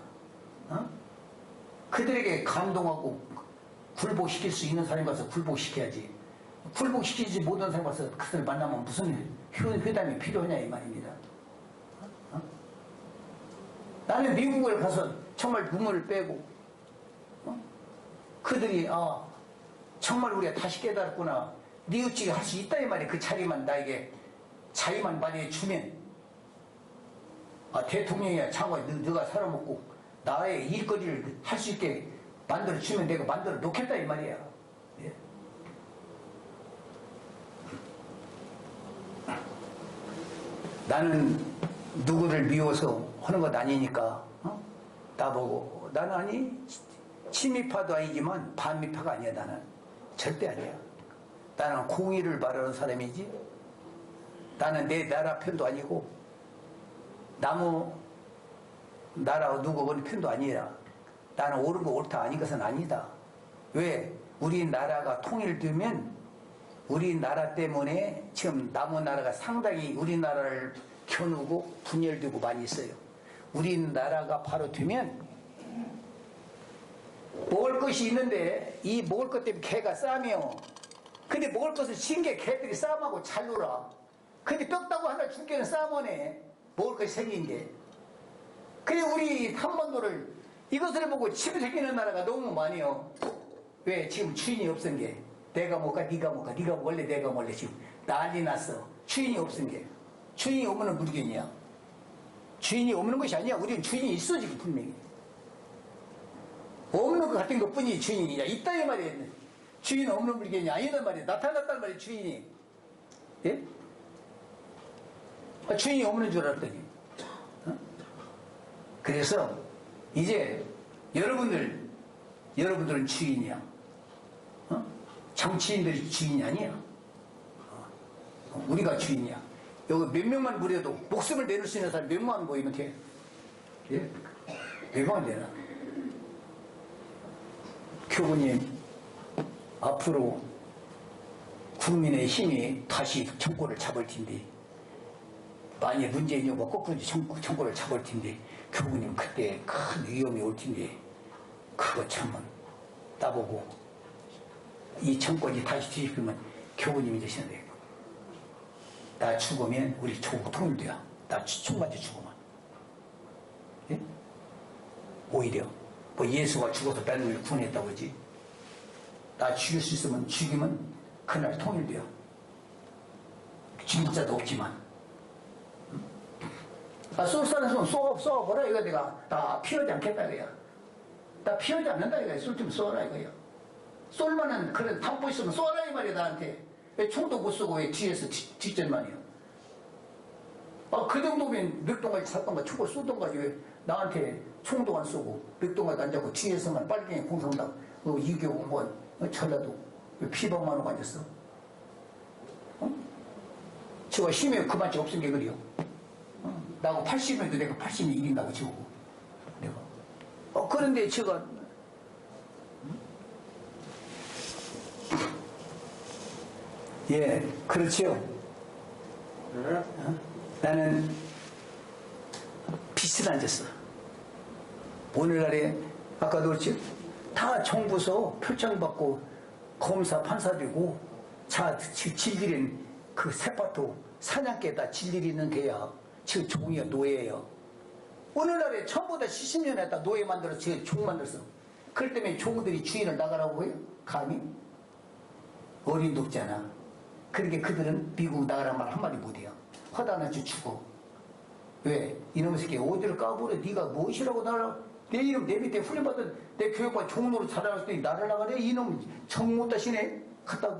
그들에게 감동하고 굴복시킬 수 있는 사람이 가서 굴복시켜야지. 굴복시키지 못한 사람이 가서 그들을 만나면 무슨 회담이 필요하냐 이 말입니다. 나는 미국을 가서 정말 눈물을 빼고 그들이 정말 우리가 다시 깨달았구나. 뉘우치게 할 수 있다 이 말이야. 그 자리만 나에게 자리만 만약에 주면 대통령이야 장관 너가 살아먹고 나의 일거리를 할 수 있게 만들어 주면 내가 만들어 놓겠다 이 말이야. 예. 나는 누구를 미워서 하는 것 아니니까 나보고 나는 아니 친미파도 아니지만 반미파가 아니야. 나는 절대 아니야. 나는 공의를 바라는 사람이지 나는 내 나라 편도 아니고 나무 나라 누구 어느 편도 아니라 나는 옳은 거 옳다 아닌 것은 아니다. 왜? 우리나라가 통일되면 우리나라 때문에 지금 남은 나라가 상당히 우리나라를 겨누고 분열되고 많이 있어요. 우리나라가 바로 되면 먹을 것이 있는데 이 먹을 것 때문에 개가 싸며 그 근데 먹을 것을 신게 개들이 싸움하고 잘 놀아. 근데 뼈다고 하나 죽게는 싸움하네. 먹을 것이 생긴 게. 그래 우리 한반도를 이것을 보고 침 새기는 나라가 너무 많이요. 왜? 지금 주인이 없은 게. 내가 먹까 네가 먹까 네가 원래 내가 원래 지금 난리 났어. 주인이 없은 게. 주인이 오면은 모르겠냐. 주인이 없는 것이 아니야. 우리는 주인이 있어 지금 분명히. 없는 것 같은 것뿐이 주인이냐. 있다 이 말이야. 주인 없는 물건이 아니란 말이야. 나타났단 말이야 주인이. 예? 주인이 없는 줄 알았더니. 어? 그래서 이제 여러분들은 주인이야. 어? 정치인들이 주인이 아니야. 우리가 주인이야. 여기 몇 명만 부려도 목숨을 내놓을 수 있는 사람 몇 명만 모이면 돼. 예? 몇 명만 되나? 교부님, 앞으로 국민의 힘이 다시 정권을 잡을 텐데, 만약 문재인 후보가 거꾸로 정권을 잡을 텐데, 교부님 그때 큰 위험이 올 텐데, 그거 참은 나보고 이 정권이 다시 뒤집히면 교부님이 되시는 거예요. 나 죽으면 우리 조국 통일돼야. 나 총맞아 죽으면. 예? 오히려 뭐 예수가 죽어서 뺏는 구원했다고 그러지. 나 죽일 수 있으면 죽이면 그날 통일돼요. 진짜도 없지만. 쏠 사람은 쏘아보라 이거 내가 나 피하지 않겠다 이거야. 나 피하지 않는다 이거야. 쏠 좀 쏘아라 이거야. 쏠만한 그런 담보 있으면 쏘아라 이 말이야 나한테. 왜 총도 못 쏘고 왜 뒤에서 뒷전만이야. 그 정도면 멱동까지 샀던가 총을 쏘던가 왜 나한테 총도 안 쏘고 멱동까지 안 잡고 뒤에서만 빨갱이 공성당 이교고 뭐 전라도 왜 피방만 하고 앉았어. 저거 힘이 그만치 없은 게 그래요. 나하고 80년도 내가 80이 이긴다고 지우고 내가. 그런데 제가 예, 그렇지요. 네. 나는 빚을 안 졌어. 오늘날에 아까도 그렇지. 다 정부서 표창받고 검사 판사되고 자 질질 그 세파토 사냥개다 질질 있는 개야. 지금 종이야 노예예요. 오늘날에 처음보다 70년 했다 노예 만들어서 지금 종 만들었어. 그럴 때문에 종들이 주인을 나가라고 해요? 감히? 어린도 없잖아. 그러니까 그들은 미국 나가란 말 한마디 못해요. 허다나지 죽어. 왜? 이놈의 새끼 어디를 까불어. 네가 무엇이라고 나를 내 이름 내 밑에 훈련받은 내 교육반 종로로 자라났을 때 나를 나가래. 이놈 정 못하시네. 갖다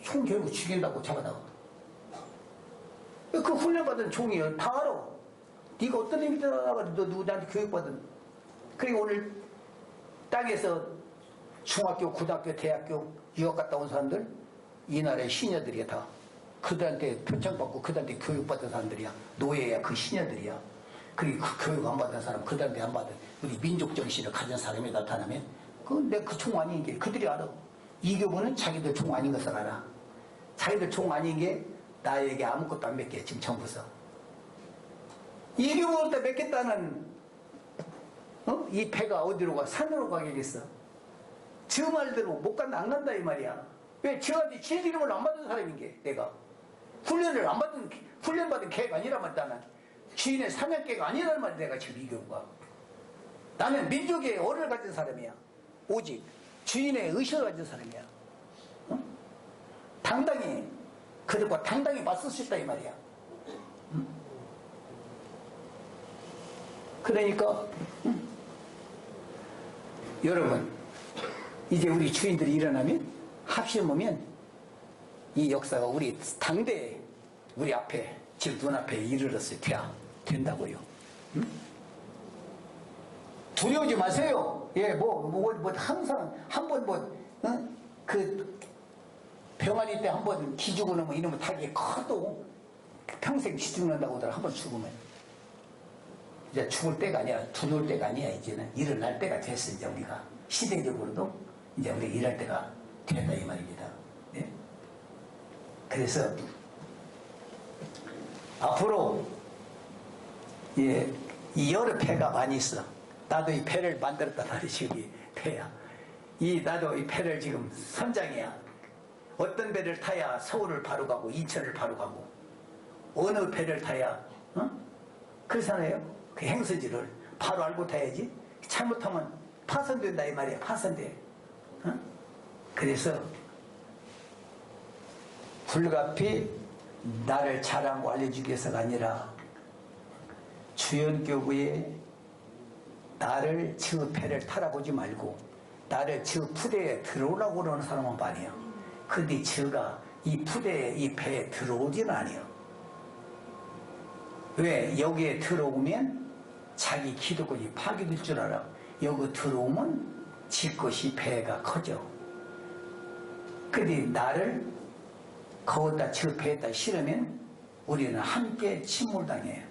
총 결국 죽인다고 잡아다가. 그 훈련받은 종이요. 다 알아. 네가 어떤 애 밑에 나가래. 너 누구한테 교육받은. 그리고 오늘 땅에서 중학교 고등학교 대학교 유학 갔다 온 사람들 이 나라의 시녀들이야 다. 그들한테 표창받고 그들한테 교육받은 사람들이야. 노예야 그 시녀들이야. 그리고 그 교육 안 받은 사람 그들한테 안 받은 우리 민족정신을 가진 사람이 나타나면 내 그 총 아닌 게 그들이 알아. 이교부는 자기들 총 아닌 것을 알아. 자기들 총 아닌 게 나에게 아무것도 안 맺게 지금 정부서. 이교부를 때 맺겠다는 이 배가 어디로 가? 산으로 가겠어. 저 말대로 못 간다 안 간다 이 말이야. 왜? 저한테 진실임을 안 받은 사람인 게 내가 훈련을 안 받은 훈련받은 개가 아니란 말이야. 나는 주인의 사냥개가 아니란 말이야. 내가 지금 이교부가. 나는 민족의 어를 가진 사람이야. 오직 주인의 의식을 가진 사람이야. 당당히 그들과 당당히 맞설 수 있다 이 말이야. 그러니까 여러분 이제 우리 주인들이 일어나면 합심하면 이 역사가 우리 당대에 우리 앞에 지금 눈앞에 이르렀어요. 된다고요. 두려우지 마세요. 예, 항상 한번 그 병아리 때 한번 기죽어 놓으면 이놈의 닭이 커도 평생 기죽는다고 하더라. 한번 죽으면 이제 죽을 때가 아니라 두려울 때가 아니야. 이제는 일어날 때가 됐어. 이제 우리가 시대적으로도 이제 우리 일할 때가 됐다 이 말입니다. 예? 그래서 앞으로 예, 이 여러 배가 많이 있어. 나도 이 배를 만들었단 말이지. 여기 배야. 나도 이 배를 지금 선장이야. 어떤 배를 타야 서울을 바로 가고 인천을 바로 가고 어느 배를 타야 그렇잖아요. 그 행서지를 바로 알고 타야지. 잘못하면 파손된다 이 말이야. 파손돼. 그래서 불가피 나를 잘하고 알려주기 위해서가 아니라 주연교구에 나를 저 배를 타라보지 말고 나를 저 푸대에 들어오라고 그러는 사람은 많아요. 근데 저가 이 푸대에 이 배에 들어오지는 않아요. 왜? 여기에 들어오면 자기 기득권이 파괴될 줄 알아. 여기 들어오면 지 것이 배가 커져. 근데 나를 거기다 저 배에다 실으면 우리는 함께 침몰당해요.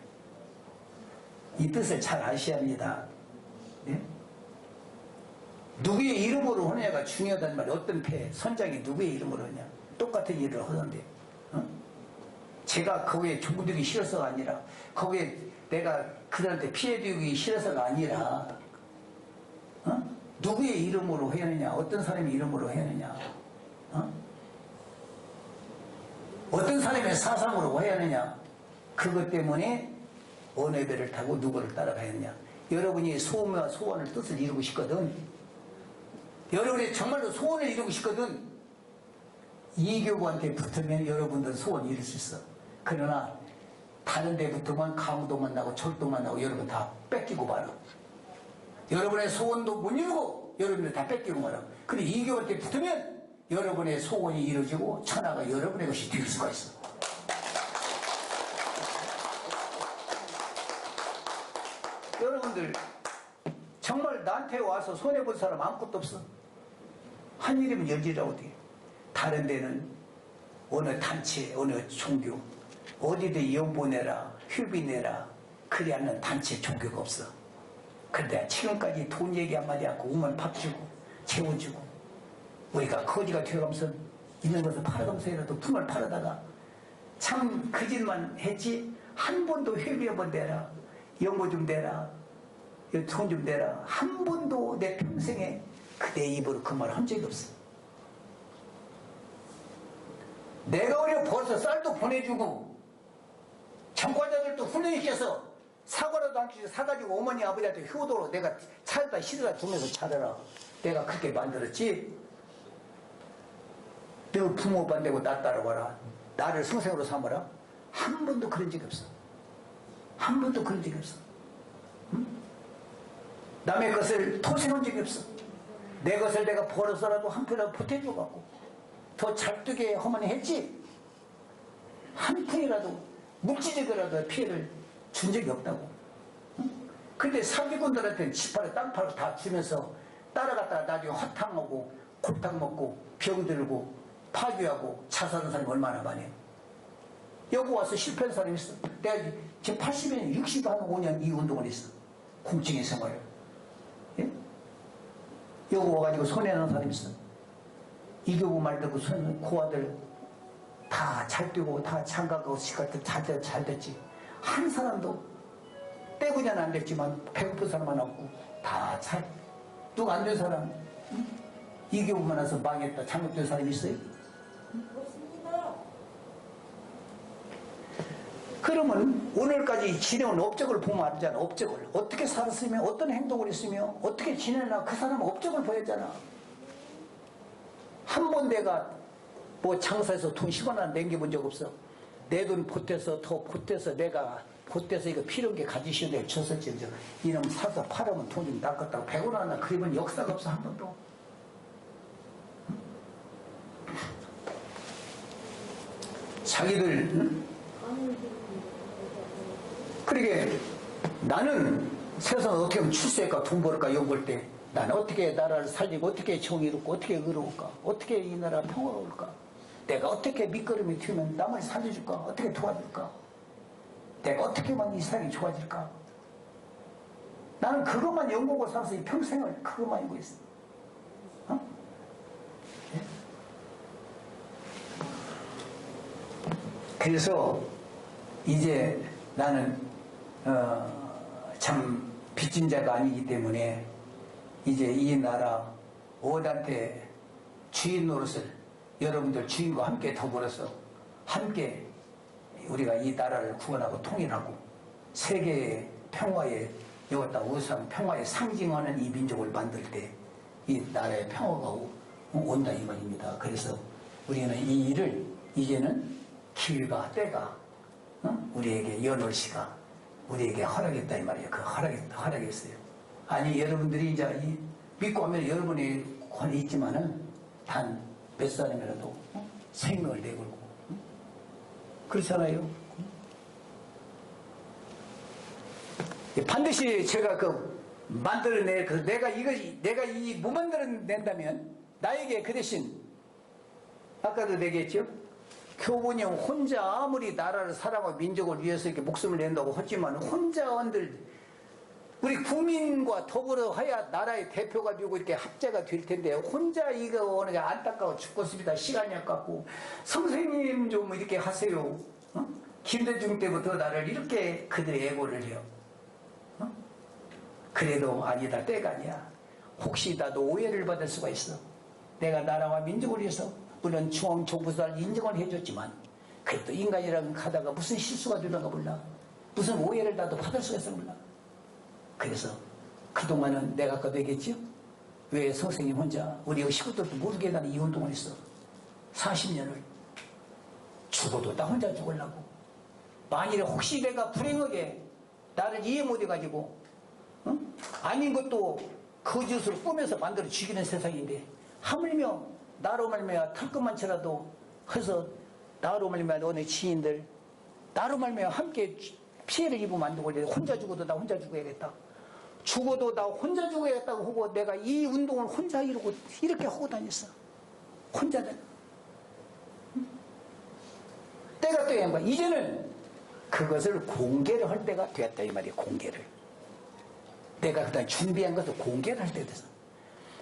이 뜻을 잘 아셔야 합니다. 예? 누구의 이름으로 하느냐가 중요하다는 말이에요. 어떤 배, 선장이 누구의 이름으로 하냐. 똑같은 일을 하던데. 제가 거기에 종들이 싫어서가 아니라 거기에 내가 그들한테 피해주기 싫어서가 아니라 누구의 이름으로 해야 하느냐. 어떤 사람의 이름으로 해야 하느냐. 어떤 사람의 사상으로 해야 하느냐. 그것 때문에 어느 배를 타고 누구를 따라가야 하느냐. 여러분이 소원과 소원을 뜻을 이루고 싶거든. 여러분이 정말로 소원을 이루고 싶거든. 이교구한테 붙으면 여러분들 소원 이룰 수 있어. 그러나 다른 데 붙으면 강도 만나고 철도 만나고 여러분 다 뺏기고 말아. 여러분의 소원도 못 이루고 여러분들 다 뺏기고 말아. 근데 이교한테 붙으면 여러분의 소원이 이루어지고 천하가 여러분의 것이 될 수가 있어. 여러분들 정말 나한테 와서 손해본 사람 아무것도 없어. 한 일이면 열지라고 돼. 다른 데는 어느 단체, 어느 종교, 어디든 연보 내라, 휴비 내라, 그리 않는 단체 종교가 없어. 그런데 지금까지 돈 얘기 한마디 하고 오면 밥 주고 채워주고 우리가 거지가 되어가면서 있는 것을 팔아가면서라도 품을 팔아다가 참 그 짓만 했지 한 번도 회비 한번 내라, 연보 좀 내라, 돈 좀 내라, 한 번도 내 평생에 그대 입으로 그 말 한 적이 없어. 내가 오히려 벌써 쌀도 보내주고 전과자들도 훈련시켜서 사과라도 한 개 사가지고 어머니 아버지한테 효도로 내가 차에다 실어다 주면서 차려라. 내가 그렇게 만들었지. 너 부모 반대고 나 따라와라. 나를 성생으로 삼아라. 한 번도 그런 적이 없어. 한 번도 그런 적이 없어. 응? 남의 것을 토세운 적이 없어. 내 것을 내가 벌어서라도 한 푼이라도 보태줘갖고 더 잘 뜨게 하면 했지. 한 푼이라도 물질적이라도 피해를 준 적이 없다고. 응? 근데 사기꾼들한테는 집 팔아 땅 팔아 다 주면서 따라갔다가 나중에 허탕하고 골탕 먹고 병들고 파괴하고 자살한 사람이 얼마나 많아요. 여기 와서 실패한 사람이 있어. 내가 지금 80년, 65년 이 운동을 했어. 공직의 생활을. 예? 여기 와가지고 손해하는 사람이 있어. 이교구 말 듣고 고아들 다 잘 뛰고 다 장가가고 시간대 잘 됐지. 한 사람도 떼구냐는 안 됐지만 배고픈 사람 하나 없고 다 잘. 누가 안 된 사람 응? 이교구만 와서 망했다 잘못된 사람이 있어요? 그러면 오늘까지 지내온 업적을 보면 알잖아. 업적을 어떻게 살았으며 어떤 행동을 했으며 어떻게 지내나 그 사람은 업적을 보였잖아. 한 번 내가 뭐 장사해서 돈 10원 하나 남겨본 적 없어. 내 돈 보태서 더 보태서 내가 보태서 이거 필요한 게 가지시오 내가 줬었지. 이놈 사서 팔으면 돈이 낚았다고 100원 하나 그러면 역사가 없어. 한 번도. 자기들 응? 그러게 나는 세상을 어떻게 하면 출세할까 돈 벌을까 연구할 때 나는 어떻게 나라를 살리고 어떻게 정의롭고 어떻게 의로울까 어떻게 이 나라 평화로울까 내가 어떻게 밑거름이 튀면 남을 살려줄까 어떻게 도와줄까 내가 어떻게 하면 이 세상이 좋아질까 나는 그것만 연구하고 살아서 이 평생을 그것만 연구했어. 어? 예? 그래서 이제 나는 참 빚진 자가 아니기 때문에 이제 이 나라 어단테 주인 노릇을 여러분들 주인과 함께 더불어서 함께 우리가 이 나라를 구원하고 통일하고 세계의 평화의 여기다 우상 평화의 상징하는 이 민족을 만들 때 이 나라의 평화가 온다 이 말입니다. 그래서 우리는 이 일을 이제는 기회가 때가 우리에게 연월 시가 우리에게 허락했다 이 말이에요. 그 허락했어요. 아니 여러분들이 이제 믿고 하면 여러분의 권이 있지만은 단 몇 사람이라도 생명을 내걸고 그렇잖아요. 반드시 제가 만들어낼 내가 이 못 만들어낸다면 나에게 그 대신 아까도 얘기했죠. 교본이 형 혼자 아무리 나라를 사랑하고 민족을 위해서 이렇게 목숨을 낸다고 하지만 혼자 언들 우리 국민과 더불어 해야 나라의 대표가 되고 이렇게 합자가 될 텐데 혼자 이거 어느 안타까워 죽겠습니다. 시간이 아깝고 선생님 좀 이렇게 하세요. 김대중 때부터 나를 이렇게 그들의 애고를 해요. 그래도 아니다 때가 아니야. 혹시 나도 오해를 받을 수가 있어. 내가 나라와 민족을 위해서 물론 중앙정부에서 인정을 해줬지만 그래도 인간이라는 하다가 무슨 실수가 되는가 몰라. 무슨 오해를 나도 받을 수가 있어 몰라. 그래서 그동안은 내가 아까도 얘기했죠. 왜 선생님 혼자 우리 식구들도 모르게 나는 이 운동을 했어. 40년을 죽어도 나 혼자 죽으려고. 만일에 혹시 내가 불행하게 나를 이해 못해가지고 아닌 것도 거짓으로 꾸며서 만들어 죽이는 세상인데 하물며 나로 말미암아 탈 것만 쳐라도 해서 나로 말미암아 너네 지인들 나로 말미암아 함께 피해를 입으면 안 되고 혼자 죽어도 나 혼자 죽어야겠다. 죽어도 나 혼자 죽어야겠다고 하고 내가 이 운동을 혼자 이루고 이렇게 하고 다녔어. 혼자는. 때가 또야 뭐 이제는 그것을 공개를 할 때가 되었다 이 말이에요. 공개를. 내가 그다음 준비한 것을 공개를 할 때 돼서.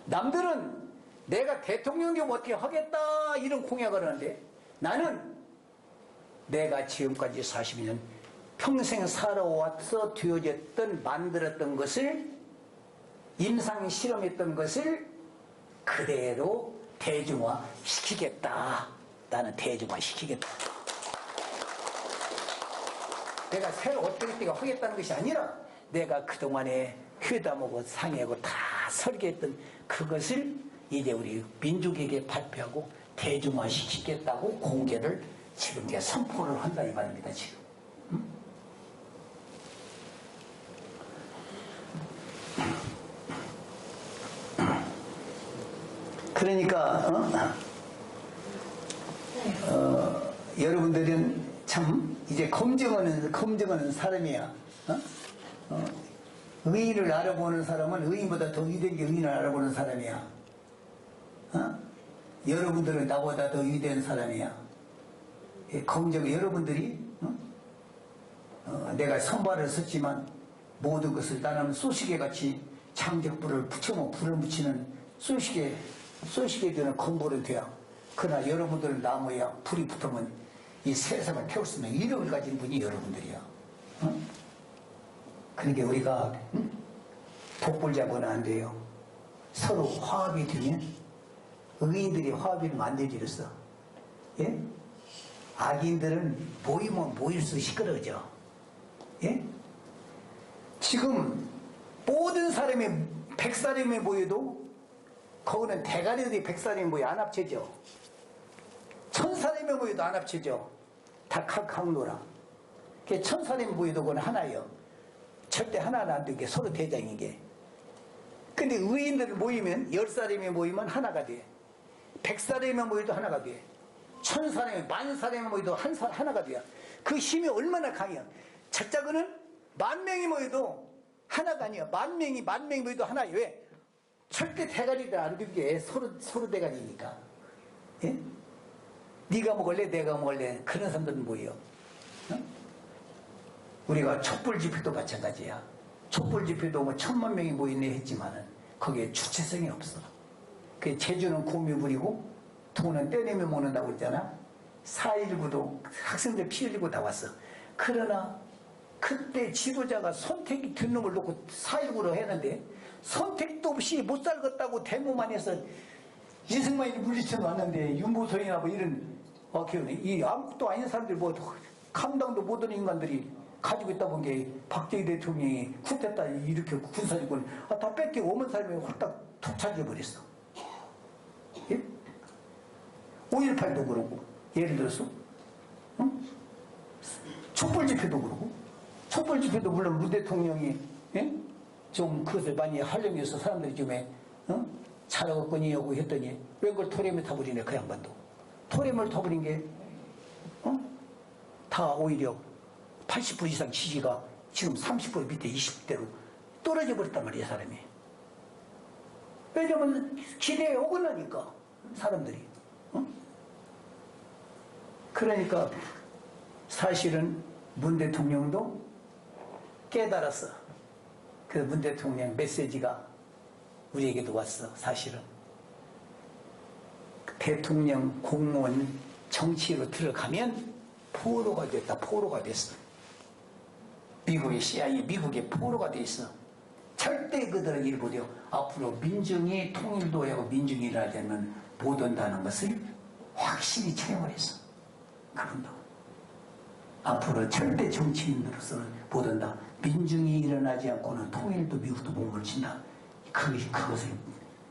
남들은 내가 대통령 좀 어떻게 하겠다 이런 공약을 하는데 나는 내가 지금까지 40년 평생 살아와서 되어졌던 만들었던 것을 임상 실험했던 것을 그대로 대중화 시키겠다. 나는 대중화 시키겠다. 내가 새로 어떻게 하겠다는 것이 아니라 내가 그동안에 회담하고 상의하고 다 설계했던 그것을 이제 우리 민족에게 발표하고 대중화 시키겠다고 공개를 지금 이제 선포를 한다 이 말입니다. 지금. 그러니까 여러분들은 참 이제 검증하는 사람이야. 의의를 알아보는 사람은 의의보다 더 위대한 게 의의를 알아보는 사람이야. 여러분들은 나보다 더 위대한 사람이야. 검증 여러분들이 내가 선발을 썼지만 모든 것을 나는 소시계 같이 장작불을 붙여면 불을 붙이는 소시계 되는 건물은 돼야. 그러나 여러분들은 나무야 불이 붙으면 이 세상을 태울 수 있는 이력을 가진 분이 여러분들이야. 그러니까 우리가 독불자고는 안 돼요. 서로 화합이 되면 의인들이 화합이 안 되지렸어. 예? 악인들은 모이면 모일수록 시끄러워져. 예? 지금 모든 사람이 100사람이 모여도 거기는 대가리들이 100사람이 모여 안 합쳐져. 1000사람이 모여도 안 합쳐져. 다 각각 놀아. 1000사람이 모여도 그건 하나예요. 절대 하나는 안 되게 서로 대장인 게. 근데 의인들 모이면 10사람이 모이면 하나가 돼. 100사람이 모여도 하나가 돼. 1000사람이 10,000사람이 모여도 하나가 돼. 그 힘이 얼마나 강해요. 작자그는 10,000명이 모여도 하나가 아니야. 10,000명이 모여도 하나예요. 왜? 절대 대가리를 안 되게 서로 대가리니까. 예? 네가 먹을래 내가 먹을래 그런 사람들은 모여. 우리가 촛불 집회도 마찬가지야. 촛불 집회도 뭐 10,000,000명이 모이네 했지만은 거기에 주체성이 없어. 그 제주는 곰이 부리고 통은 떼내며 먹는다고 했잖아. 4.19도 학생들 피 흘리고 나왔어. 그러나 그때 지도자가 선택이 된 놈을 놓고 4.19로 했는데 선택도 없이 못 살겠다고 데모만 해서 이승만이 물리쳐 놨는데 윤보선이나 뭐 이런 이 아무것도 아닌 사람들 뭐 감당도 못하는 인간들이 가지고 있다 본 게 박정희 대통령이 쿠데타 이렇게 군사정권 다 뺏기고 오만 사람이 확딱 툭 찾아버렸어. 예? 5.18도 그러고 예를 들어서 촛불집회도 그러고 촛불집회도 물론 문 대통령이 좀 그것을 많이 활용해서 사람들이 좀 잘하겠거니 하고 했더니 왜 그걸 토렴에 타버리네 그 양반도. 토렴을 타버린 게 다 오히려 80% 이상 지지가 지금 30% 밑에 20대로 떨어져 버렸단 말이야 사람이. 왜냐면 기대에 어긋나니까 사람들이. 그러니까 사실은 문 대통령도 깨달았어. 그 문 대통령 메시지가 우리에게도 왔어. 사실은 대통령 공무원 정치로 들어가면 포로가 됐다. 포로가 됐어. 미국의 CIA 미국의 포로가 돼 있어. 절대 그들은 일부려 앞으로 민중이 통일도 하고 민중이 일하려면 못 온다는 것을 확실히 체험을 했어. 그분도 앞으로 절대 정치인으로서는 못 온다. 민중이 일어나지 않고는 통일도 미국도 몸을 친다. 그것을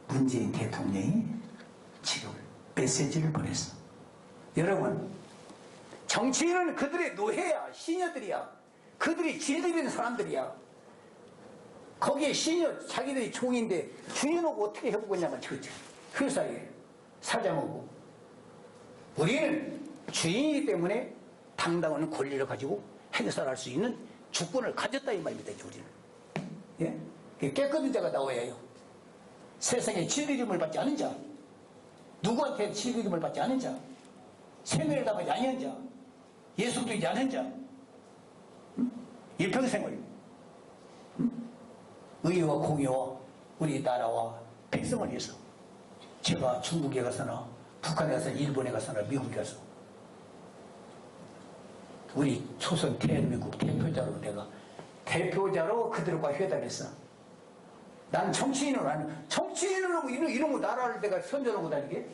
문재인 대통령이 지금 메시지를 보냈어. 여러분, 정치인은 그들의 노예야, 시녀들이야. 그들이 질들이는 사람들이야. 거기에 시녀, 자기들이 종인데 주인하고 어떻게 해보겠냐면 그렇죠. 회사에 사장하고. 우리는 주인이기 때문에 당당한 권리를 가지고 행사할 수 있는 주권을 가졌다 이 말입니다. 우리는. 예? 깨끗한 자가 나와야 해요. 세상에 진리름을 받지 않은 자, 누구한테 진리름을 받지 않은 자, 세뇌를 당하지 아니한 자, 예수 믿지 않은 자, 일평생을 의와 공의와 우리 나라와 백성을 위해서 제가 중국에 가서나 북한에 가서나 일본에 가서나 미국에 가서 우리 조선 대한민국 대표자로 내가 대표자로 그들과 회담했어. 난 정치인으로 아니 정치인으로 하고 이런 거 나라를 내가 선전하고 다니게.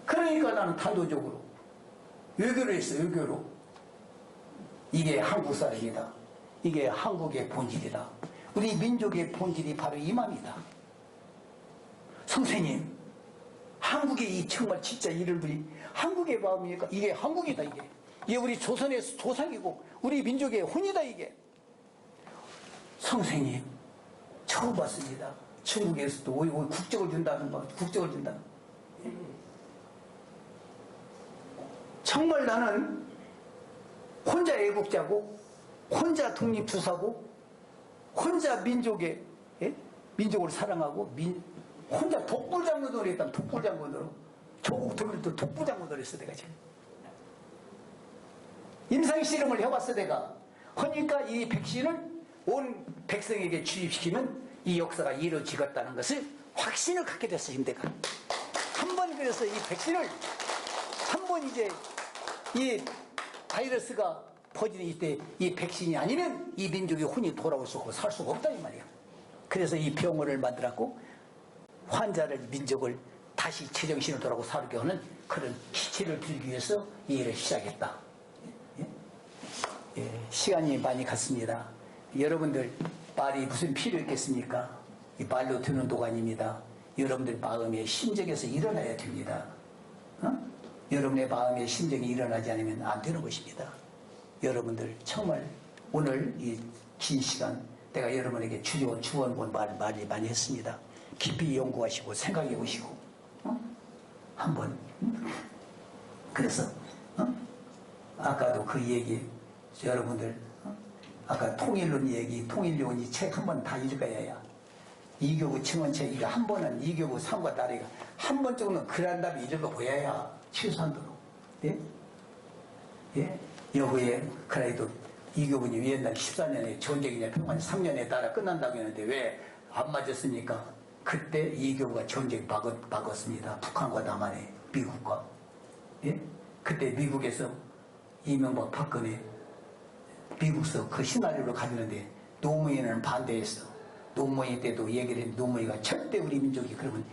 그러니까 나는 단도적으로 외교를 했어. 외교로. 이게 한국 사람이다. 이게 한국의 본질이다. 우리 민족의 본질이 바로 이 맘이다. 선생님, 한국의 이 정말 진짜 이름들이 한국의 마음이니까 이게 한국이다. 이게 우리 조선의 조상이고 우리 민족의 혼이다. 이게 선생님 처음 봤습니다. 중국에서도 국적을 준다는 거, 국적을 준다. 정말 나는 혼자 애국자고 혼자 독립투사고 혼자 민족의 민족을 사랑하고 혼자 독불장군으로 했다. 독불장군으로 조국 독립도 독불장군으로 했어. 내가 지금 임상실험을 해왔어. 내가 그러니까 이 백신을 온 백성에게 주입시키면 이 역사가 이루어지겠다는 것을 확신을 갖게 됐어. 내가 한 번 그래서 이 백신을 한 번 이제 이 바이러스가 퍼지는 이때 이 백신이 아니면 이 민족의 혼이 돌아올 수 없고 살 수가 없다 이 말이야. 그래서 이 병원을 만들었고 환자를 민족을 다시 제정신을 돌아오고 살게 하는 그런 기치를 들기 위해서 이 일을 시작했다. 시간이 많이 갔습니다. 여러분들 말이 무슨 필요 있겠습니까? 이 말로 듣는 도가입니다. 여러분들 마음의 심정에서 일어나야 됩니다. 여러분의 마음의 심정이 일어나지 않으면 안 되는 것입니다. 여러분들 정말 오늘 이 긴 시간 내가 여러분에게 주원 말이 많이 했습니다. 깊이 연구하시고 생각해 보시고 한번 그래서 아까도 그 얘기 여러분들 아까 통일론 얘기 통일론이 책 한 번 다 읽어야 이교구 청원책 이거 한 번은 이교구 상과 다리가 한 번 정도는 그런 다음에 읽어보여야 최소한도로 예? 여부에 그래도 이교분이 옛날 14년에 전쟁이냐 평화 3년에 따라 끝난다고 했는데 왜 안 맞았습니까? 그때 이교부가 전쟁 막았습니다. 북한과 남한의 미국과. 예? 그때 미국에서 이명박 박근혜 미국서 그 시나리오를 가지는데 노무현은 반대했어. 노무현 때도 얘기를 했는데 노무현이가 절대 우리 민족이 그러면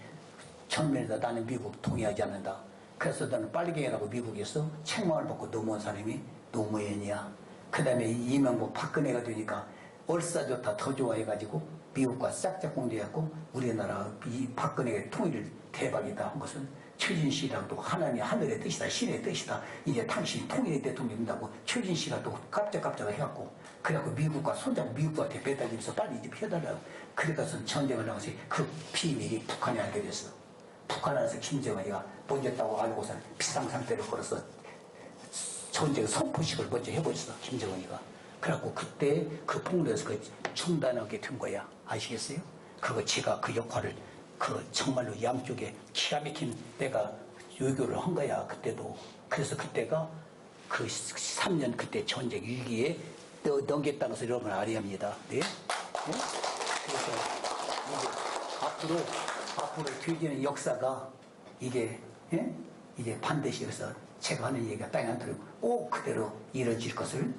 전면에다 나는 미국 동의하지 않는다. 그래서 나는 빨갱이라고 미국에서 책망을 받고 넘어온 사람이 노무현이야. 그 다음에 이명박 박근혜가 되니까 얼싸 좋다 더 좋아해가지고 미국과 싹짝꿍돼갖고 우리나라 이 박근혜의 통일을 대박이다 한 것은 최진실이랑도 하나님이 하늘의 뜻이다 신의 뜻이다 이제 당신 통일의 대통령이 된다고 최진실이가 또 깜짝깜짝 해갖고 그래갖고 미국과 손잡고 미국한테 배달면서 빨리 이제 해달라고 그래서 전쟁을 나가서 그 비밀이 북한에 알게 됐어. 북한 안에서 김정은이가 먼저 따고 알고서는 비상상태를 걸어서 전쟁 선포식을 먼저 해버렸어 김정은이가. 그래갖고 그때 그 폭로에서 그 중단하게 된 거야. 아시겠어요? 그거 제가 그 역할을 그 정말로 양쪽에 기가 막힌 내가 요교를 한 거야 그때도. 그래서 그때가 그 3년 그때 전쟁 위기에 넘겼다는 것을 여러분 알아야 합니다. 네? 네? 그래서 이제 앞으로 뒤지는 역사가 이게 예? 이제 반드시 그래서 제가 하는 얘기가 땅에 안 들고 꼭 그대로 이루어질 것을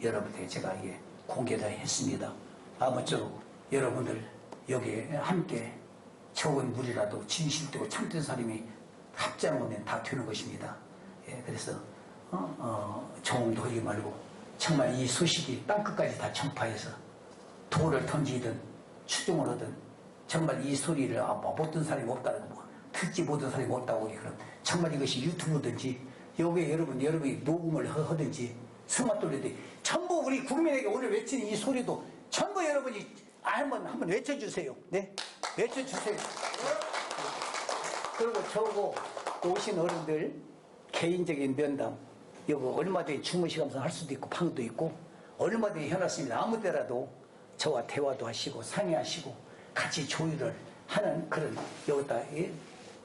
여러분께 제가 이게 공개를 했습니다. 아무쪼록 여러분들 여기에 함께 적은 물이라도 진실되고 참된 사람이 합장하면 다 되는 것입니다. 예, 그래서 조금도 하지 말고 정말 이 소식이 땅끝까지 다 전파해서 돌을 던지든 추종을 하든 정말 이 소리를 못 듣는 사람이 없다는 거 듣지 못한 사람이 없다고 그럼 정말 이것이 유튜브든지 여기에 여러분이 녹음을 하든지 성악 돌리든지 전부 우리 국민에게 오늘 외치는 이 소리도 전부 여러분이 한번 외쳐주세요. 네, 외쳐주세요. 그리고 저거 오신 어른들 개인적인 면담 이거 얼마든지 주무시면서 할 수도 있고 방도 있고 얼마든지 해놨습니다. 아무 때라도 저와 대화도 하시고 상의하시고 같이 조율을 하는 그런 여기다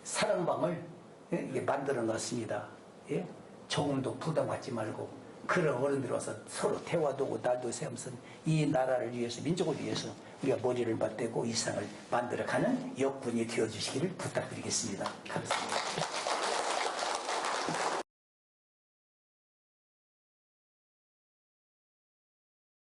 사랑방을 이게 만들어 놨습니다. 예? 조금도 부담 갖지 말고 그런 어른들 와서 서로 대화도 하고 날도 새면서 이 나라를 위해서 민족을 위해서 우리가 머리를 맞대고 이 세상을 만들어가는 역군이 되어주시기를 부탁드리겠습니다. 감사합니다.